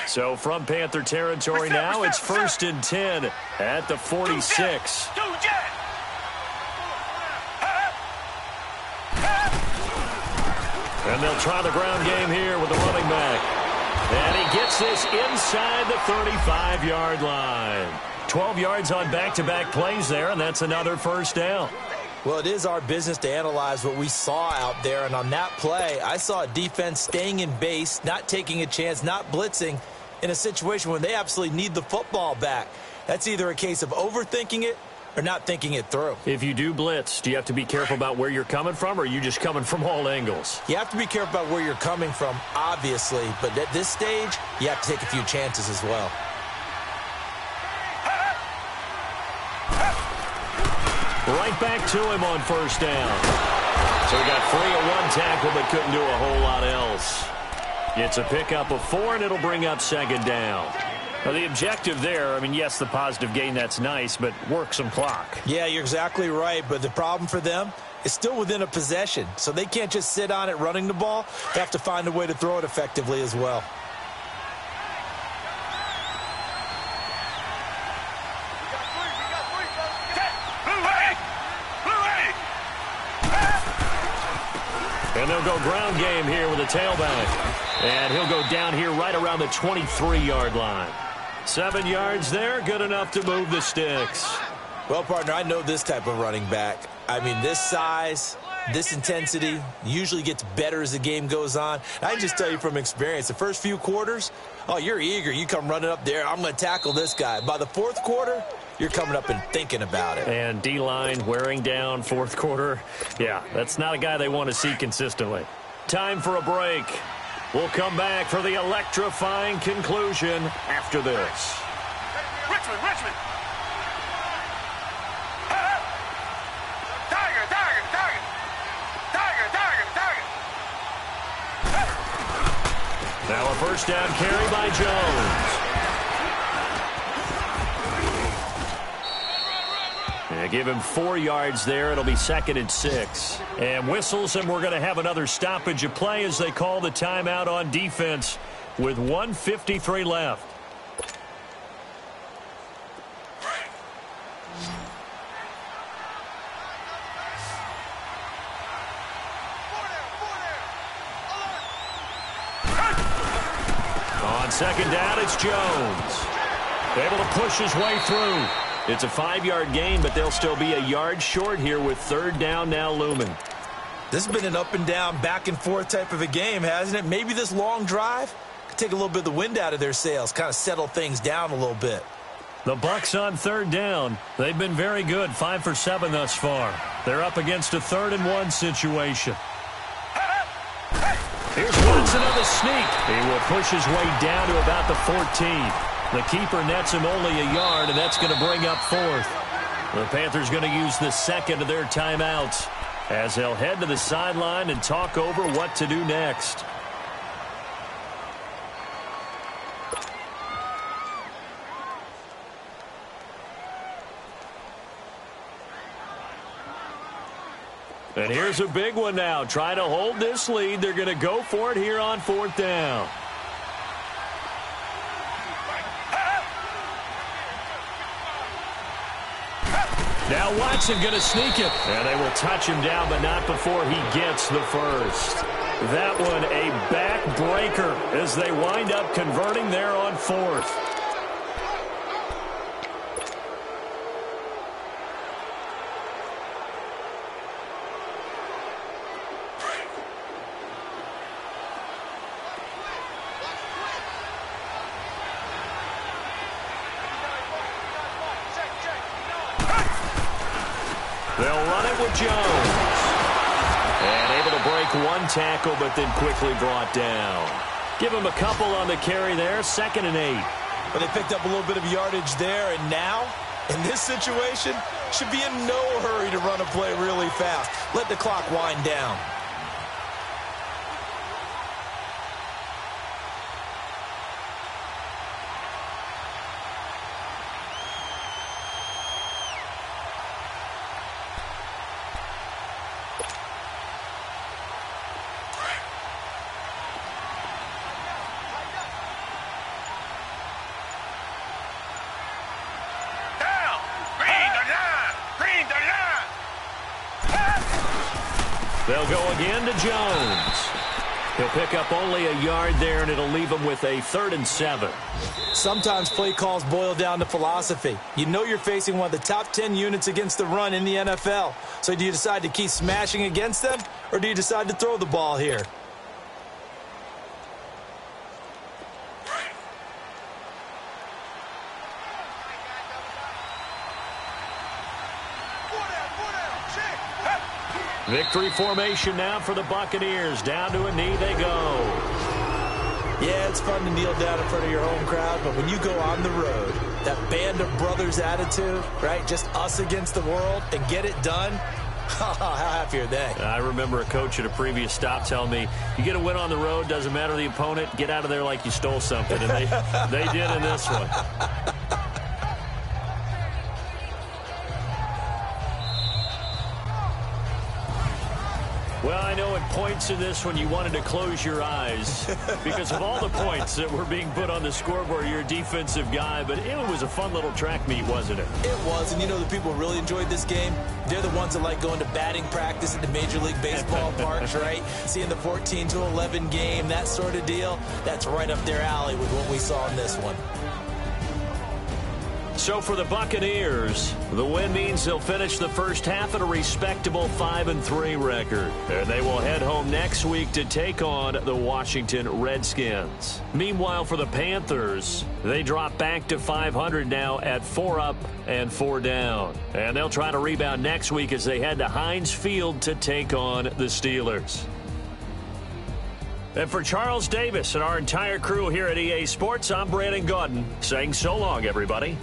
So from Panther territory now, it's 1st and 10 at the 46. And they'll try the ground game here with the running back. And he gets this inside the 35-yard line. 12 yards on back-to-back plays there, and that's another first down. Well, it is our business to analyze what we saw out there, and on that play, I saw a defense staying in base, not taking a chance, not blitzing in a situation where they absolutely need the football back. That's either a case of overthinking it or not thinking it through. If you do blitz, do you have to be careful about where you're coming from, or are you just coming from all angles? You have to be careful about where you're coming from, obviously, but at this stage, you have to take a few chances as well. Right back to him on first down. So he got free of one tackle but couldn't do a whole lot else. It's a pickup of 4, and it'll bring up second down. Now, the objective there, I mean, yes, the positive gain, that's nice, but work some clock. Yeah, you're exactly right, but the problem for them is still within a possession, so they can't just sit on it running the ball. They have to find a way to throw it effectively as well. And they'll go ground game here with a tailback. And he'll go down here right around the 23-yard line. 7 yards there, good enough to move the sticks. Well, partner, I know this type of running back. I mean, this size, this intensity usually gets better as the game goes on. I just tell you from experience, the first few quarters, oh, you're eager. You come running up there, I'm going to tackle this guy. By the fourth quarter, you're coming up and thinking about it. And D-line wearing down fourth quarter. Yeah, that's not a guy they want to see consistently. Time for a break. We'll come back for the electrifying conclusion after this. Richmond! Tiger! Now a first down carry by Jones. Give him 4 yards there. It'll be 2nd and 6. And whistles, and we're going to have another stoppage of play as they call the timeout on defense with 1:53 left. On second down, it's Jones. Able to push his way through. It's a 5-yard gain, but they'll still be a yard short here with third down now looming. This has been an up and down, back and forth type of a game, hasn't it? Maybe this long drive could take a little bit of the wind out of their sails, kind of settle things down a little bit. The Bucs on third down. They've been very good, 5 for 7 thus far. They're up against a 3rd and 1 situation. Here's Watson on the sneak. He will push his way down to about the 14. The keeper nets him only a yard, and that's going to bring up 4th. The Panthers going to use the second of their timeouts as they'll head to the sideline and talk over what to do next. And here's a big one now. Trying to hold this lead. They're going to go for it here on 4th down. Now Watson going to sneak it. And they will touch him down, but not before he gets the first. That one a backbreaker as they wind up converting there on 4th. They'll run it with Jones. And able to break one tackle, but then quickly brought down. Give him a couple on the carry there, 2nd and 8. But they picked up a little bit of yardage there, and now, in this situation, should be in no hurry to run a play really fast. Let the clock wind down. They'll go again to Jones. He'll pick up only a yard there, and it'll leave him with a 3rd and 7. Sometimes play calls boil down to philosophy. You know you're facing one of the top 10 units against the run in the NFL. So do you decide to keep smashing against them, or do you decide to throw the ball here? Victory formation now for the Buccaneers. Down to a knee they go. Yeah, it's fun to kneel down in front of your home crowd, but when you go on the road, that band of brothers attitude, right? Just us against the world and get it done. How happy are they? I remember a coach at a previous stop telling me, you get a win on the road, doesn't matter the opponent, get out of there like you stole something. And they did in this one. Well, I know at points in this one you wanted to close your eyes because of all the points that were being put on the scoreboard. You're a defensive guy, but it was a fun little track meet, wasn't it? It was, and you know the people who really enjoyed this game? They're the ones that like going to batting practice at the Major League Baseball parks, right? Seeing the 14-11 game, that sort of deal. That's right up their alley with what we saw in this one. So for the Buccaneers, the win means they'll finish the first half at a respectable 5-3 record. And they will head home next week to take on the Washington Redskins. Meanwhile, for the Panthers, they drop back to 500 now at 4 up and 4 down. And they'll try to rebound next week as they head to Heinz Field to take on the Steelers. And for Charles Davis and our entire crew here at EA Sports, I'm Brandon Gaudin saying so long, everybody.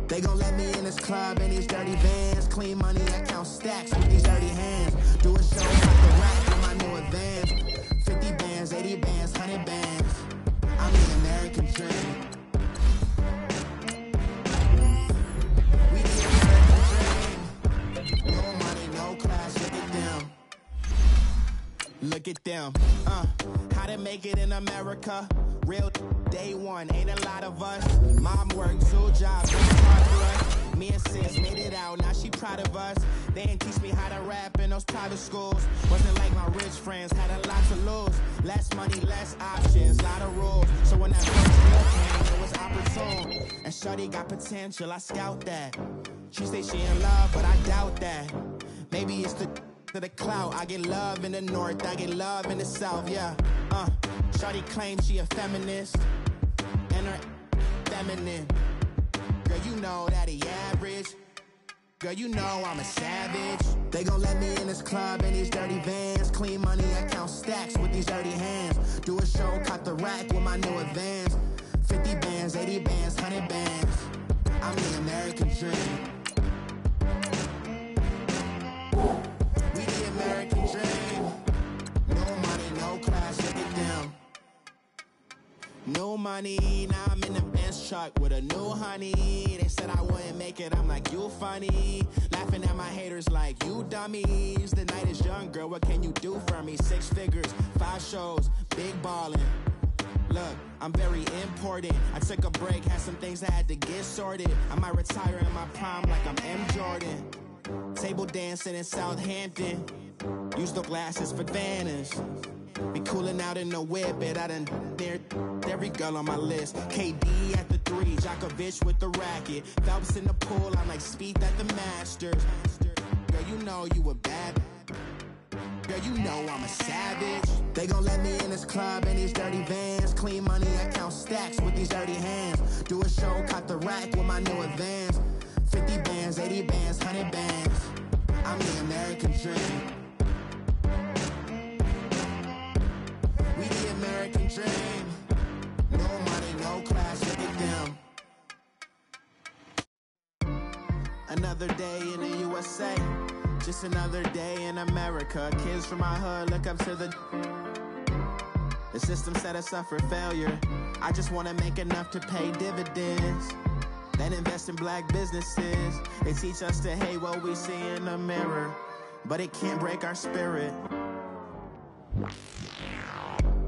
They gon' let me in this club in these dirty vans. Clean money, I count stacks with these dirty hands. Do a show like the rack with my new advance. 50 bands, 80 bands, 100 bands. I'm the American dream. We the American dream. No money, no class, look at them. Look at them. How to make it in America. Real day one, ain't a lot of us. Mom worked 2 jobs, hard for us. Me and sis made it out, now she proud of us. They didn't teach me how to rap in those private schools. Wasn't like my rich friends, had a lot to lose. Less money, less options, lot of rules. So when that first deal came, it was opportune. And shorty got potential, I scout that. She say she in love, but I doubt that. Maybe it's to the clout. I get love in the north, I get love in the south, yeah. Shorty claims she a feminist, and her feminine. Girl, you know that he average. Girl, you know I'm a savage. They gon' let me in this club in these dirty vans. Clean money, I count stacks with these dirty hands. Do a show, caught the rack with my new advance. 50 bands, 80 bands, 100 bands. I'm the American dream. We the American dream. No money, no class, look at them. No money, now I'm in the Benz truck with a new honey. They said I wouldn't make it, I'm like, you funny. Laughing at my haters like, you dummies. The night is young, girl, what can you do for me? 6 figures, 5 shows, big ballin'. Look, I'm very important. I took a break, had some things I had to get sorted. I might retire in my prime like I'm M. Jordan. Table dancing in Southampton. Use the glasses for Vannas. Be cooling out in the whip, but I done near every girl on my list. KD at the 3, Djokovic with the racket. Phelps in the pool, I'm like Spieth at the Masters. Girl, you know you a bad. Girl, you know I'm a savage. They gon' let me in this club in these dirty vans. Clean money, I count stacks with these dirty hands. Do a show, caught the rack with my new advance. 50 bands, 80 bands, 100 bands. I'm the American dream. We the American dream. No money, no class, look at them. Another day in the USA, just another day in America. Kids from my hood look up to the system set us up for failure. I just want to make enough to pay dividends, then invest in black businesses. They teach us to hate what we see in the mirror, but it can't break our spirit.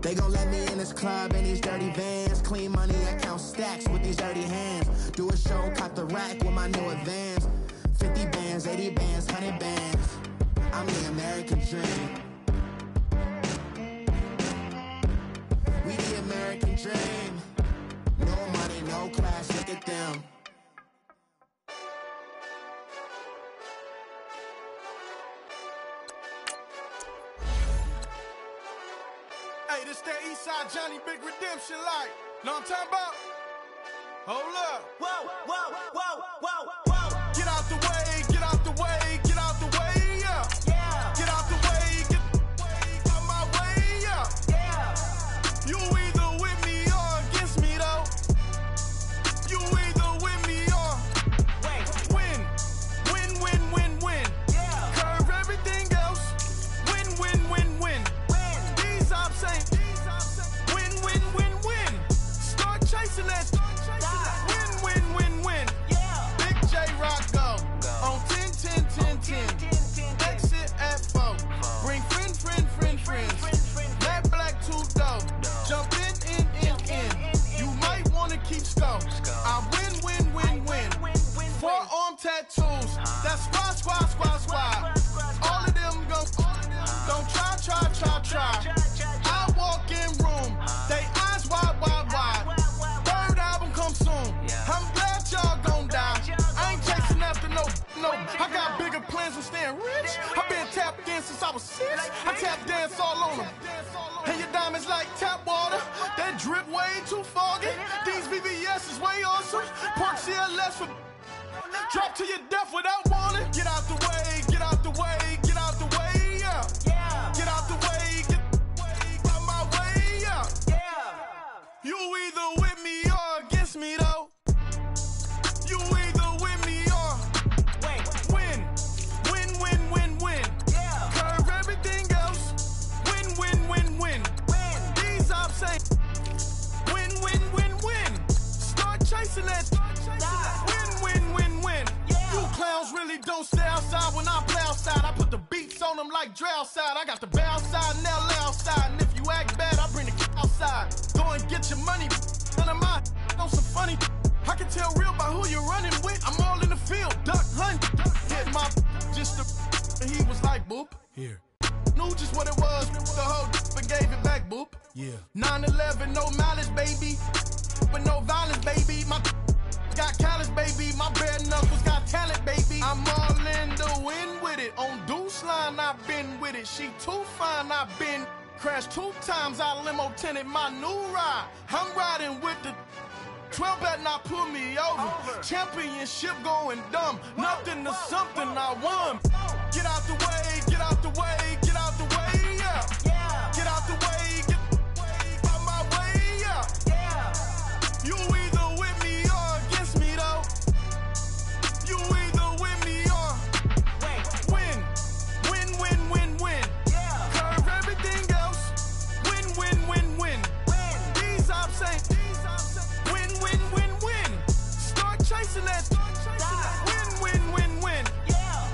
They gon' let me in this club in these dirty vans. Clean money, I count stacks with these dirty hands. Do a show, caught the rack with my new advance. 50 bands, 80 bands, 100 bands. I'm the American dream. We the American dream. No money, no class, look at them. Hey, this that Eastside Johnny Big Redemption like. Know what I'm talking about? Hold up. Whoa, whoa, whoa, whoa, whoa. Get out the way, get out the way, get out the way, yeah. Yeah. Get out the way, get out my way, yeah. Yeah. You either with me or against me, though. You either with me or win. Win, win, win, win. Yeah. Curve everything else. Win, win, win, win. These I'm saying. Win, win, win, win. Start chasing that. Win, win, win, win. Yeah. Big J Rock go. On 10, 10, 10, 10. Exit at 4. Bring friends. Black, black, two dope. Jump in. You might wanna keep score. I win. Forearm tattoos. That's squad. All of them go. Don't try. I walk in room. They eyes wide. Third album come soon. I'm glad y'all gon' die. I ain't chasing after no. I got bigger plans than staying rich. I been tapped in since I was 6. I tap dance all on them. And your diamonds like tap water. That drip way too foggy. These VVS is way awesome. Park CLS for drop to your death without warning. Get out the way, get out the way, get out the way, yeah. Yeah. Get out the way, get out my way, yeah. Yeah. You either with me or against me, though. You either with me or win. Win. Yeah. Curve everything else. Win. These I'm saying. Win. Start chasing that. Win. Yeah. You clowns really don't stay outside when I play outside. I put the beats on them like drow side. I got the bow side and they'll lay outside. And if you act bad, I bring the kid outside. Go and get your money. None of mine on some funny. I can tell real by who you're running with. I'm all in the field. Duck hunt. Hit my just the. And he was like, boop. Here. Knew just what it was. The whole and gave it back, boop. Yeah. 9/11, no mileage, baby. With no violence, baby. My got callous, baby. My bare knuckles got talent, baby. I'm all in the wind with it. On Deuce Line, I've been with it. She too fine, I've been crashed 2 times. I limo tinted my new ride. I'm riding with the 12 better not pull me over. Championship going dumb. Nothing to something I won. Get out the way, get out the way, get out the way, yeah. Yeah. Get out the way, get out my way, yeah. Yeah. You either with me or against me, though. You either with me or win. Yeah. Curve everything else. Win. These I'm saying. Win. Start chasing that. Win. Yeah.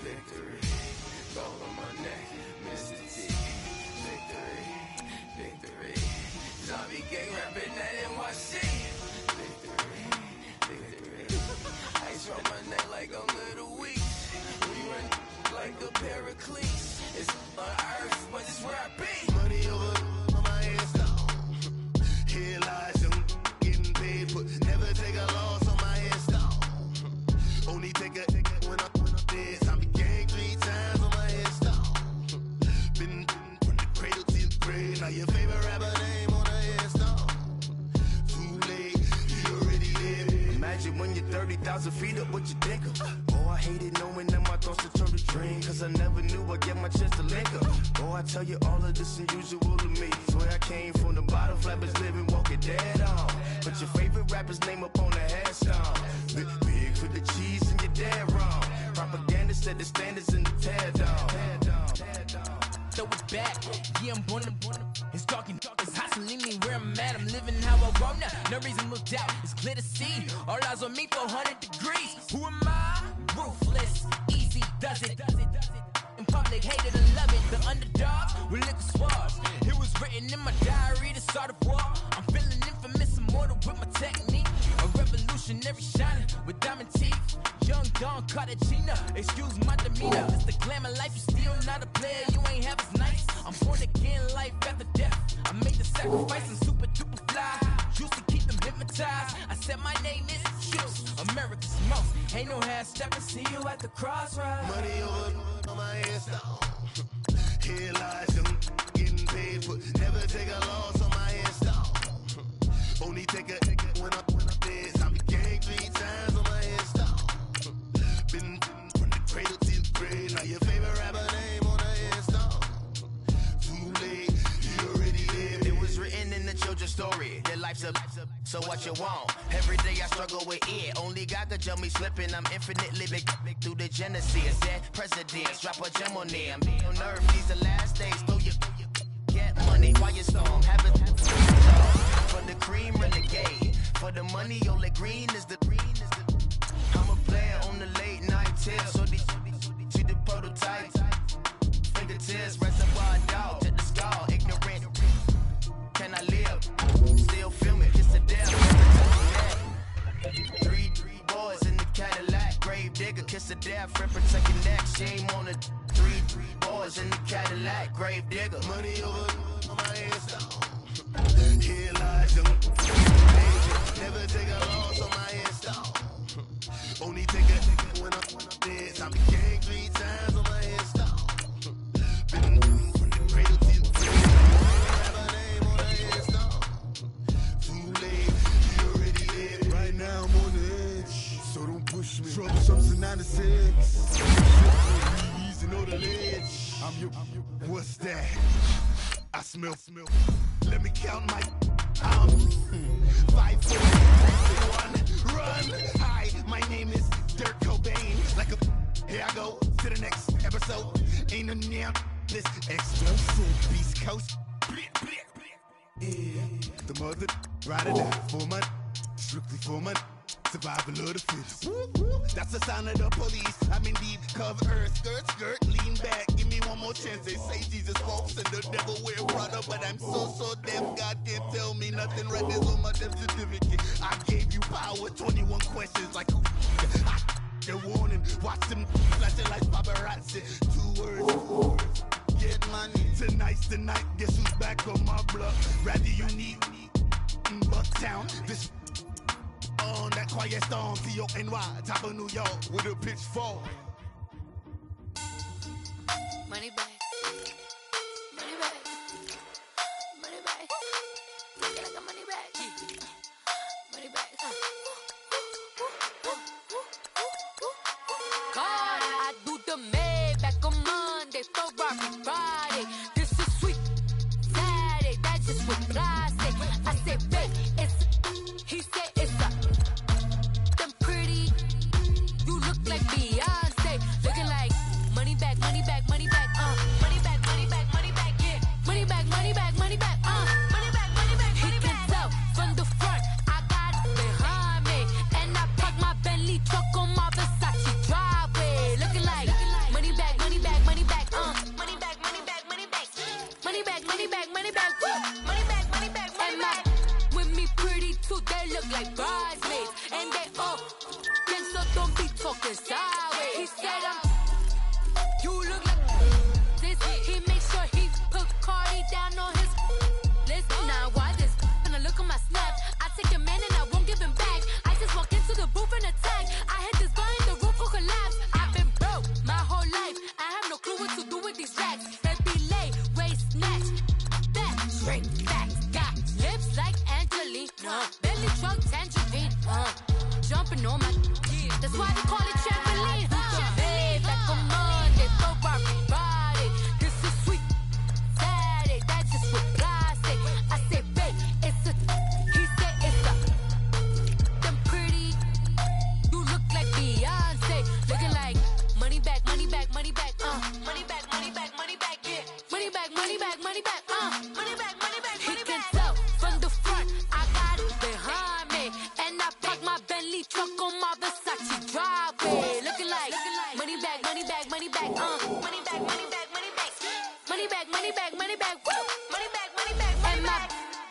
Victory, gold on my neck, Mr. T. Victory, zombie gang rapping that NYC. Victory, ice on my neck like a little weak. We run like a paraclete. It's on earth, but it's where I be. Money over on my head stone. Here lies some getting paid for. Never take a loss on my head stone. Only take a when I'm dead. I'm gang 3 times on my head stone. Been from the cradle to the grave. Now your favorite rapper name on a headstone. Too late, he already dead. Imagine shit when you're 30,000 feet up, what you think of? Oh, I hated knowing that my thoughts would turn to dream, cause I never knew I'd get my chance to link up. Oh, I tell you all of this unusual to me. Swear I came from the bottom, flappers living, walking dead on. Put your favorite rapper's name up on the headstone. Big for the cheese and you're dead wrong. Propaganda set the standards in the tear down. Throw it back, yeah, I'm born to. It's talking, it's hustling me where I'm at. I'm living how I want now. No reason to look doubt, it's clear to see. All eyes on me, 400 degrees. Who am I? Ruthless, easy, does it. In public, hated and love it. The underdogs with liquor swabs. It was written in my diary to start a war. I'm feeling infamous, immortal with my technique. A revolutionary shining with diamond teeth. Young Don Cartagena, excuse my demeanor. It's the glamour life, you still not a player, you ain't half as nice. I'm born again, life after death. I made the sacrifice and super duper fly. Used to keep them hypnotized. I said my name is Juice, America's most. Ain't no half stepping, see you at the crossroads. Money over on my headstone. Here lies them getting paid for. Never take a loss on my headstone. Only take a when I'm dead. I be gang 3 times on my headstone. Been from the cradle to the grave. Now your favorite rapper name on the headstone. Too late, you already lived. It was written in the children's story. Their life's a so what you want. Every day I struggle with it. Only God could jump me slipping. I'm infinitely big through the genesis. Dead presidents, drop a gem on them. On earth, these the last days. Throw your get money while you storm. Have it for the cream renegade. For the money, only green is the green is the. I'm a player on the late night tips. So the prototype. Fingertips, reservoir dog, check the skull. Ignorant. Can I live? Still filming, kiss the death. 3 boys in the Cadillac. Grave digger, kiss the death. Friend protect your neck. Shame on the 3 boys in the Cadillac. Grave digger. Money over on my headstone. Here lies them. Never take a loss on my headstone. Only take a when I'm dead. I be gang 3 times on my headstone. Been from the cradle to the grave. Have a name on the headstone. Too late, you already dead. Right now I'm on the edge, so don't push me. Troublesome to 9 to 6. Easy, know the ledge. I'm your. What's that? I smell. Let me count my. 5, 4, 3, 2, 1, run. Hi, my name is Dirk Cobain. Like a. Here I go to the next episode. Ain't no damn this explosive Beast Coast. Yeah. The mother ride it out for money, strictly for money. Survival of the fittest. That's the sound of the police. I'm indeed cover earth, skirt, lean back. Give me one more chance. They say Jesus walks and the devil wear Prada, but I'm so deaf. God can't tell me nothing. Right there's on my death certificate. I gave you power. 21 questions like who? They're warning. Watch them flashing like paparazzi. 2 words. Get money. Tonight's the night. Guess who's back on my block? Rather unique in Bucktown. This on that quiet storm, T-O-N-Y, top of New York with a pitchfork. Money back. Money back. Money back. Get like a money back. Money back. God, I do the Maybach on Monday, Ferrari Friday. This is sweet Saturday, that's just what I say. I say, babe, it's. He said it's a. Them pretty. You look like Beyonce. Looking like money back, money back, money back, money back, money back, money back, yeah. Money back, money back, money back, money back, money back, money back. He can tell from the front, I got it behind me. And I park my Bentley truck on my Versace driveway. Looking like money back, money back, money back, money back, money back, money back. Money back, money back, money back, money back, money back, money back. With me pretty too, they look like bridesmaids. And they all then so don't be talking sideways. He said you look like this. He make sure he put Cardi down on his list. Now why this? When I look at my snap, I take a man and I won't give him back. I just walk into the booth and attack. I hit this guy in the roof will collapse. I've been broke my whole life. I have no clue what to do with these racks. They be late, waist snatch, back, straight back. Got lips like Angelina, belly truck tangerine. Jumping sleeping on my. That's why they call it trampoline. Back on Monday, throw rock Friday. This is sweet Saturday. That's just what I say. I say, babe, it's a. He said it's a. Them pretty. You look like Beyonce. Looking like money back, money back, money back. Money back, money back, money back. Yeah. Money back, money back, money back. Money back, money back, money back. He can tell from the front. I got it behind me, and I park my Bentley truck on my Versace driveway. Looking like money back, money back, money back. Money back, money back, money back. Money back, money back, money back. Woo! Money back, money back, money back.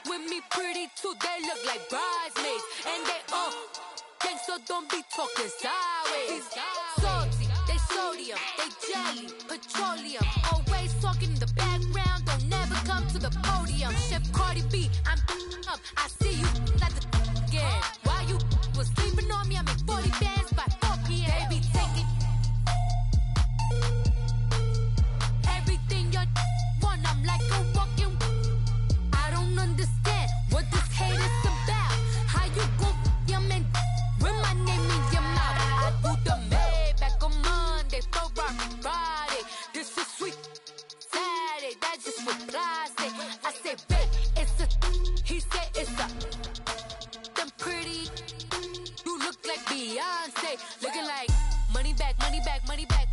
With me pretty too, they look like bridesmaids, and they all gang, so don't be talking sideways. Salty, they sodium, they jelly, petroleum. Always talking in the background, don't never come to the podium. Chef Cardi B, I'm up. I see you at the again. While you was sleeping on me, I make 40 bands by 4 p.m. Baby, take it. Everything you want, I'm like a walking. I don't understand what this hate is about. How you go, your man, with my name in your mouth. I do the Maybach on Monday, throw rock Friday. This is sweet Saturday, that's just what I say. I say, babe, it's a. He said it's a. Them pretty. You look like Beyonce. Looking like money back, money back, money back.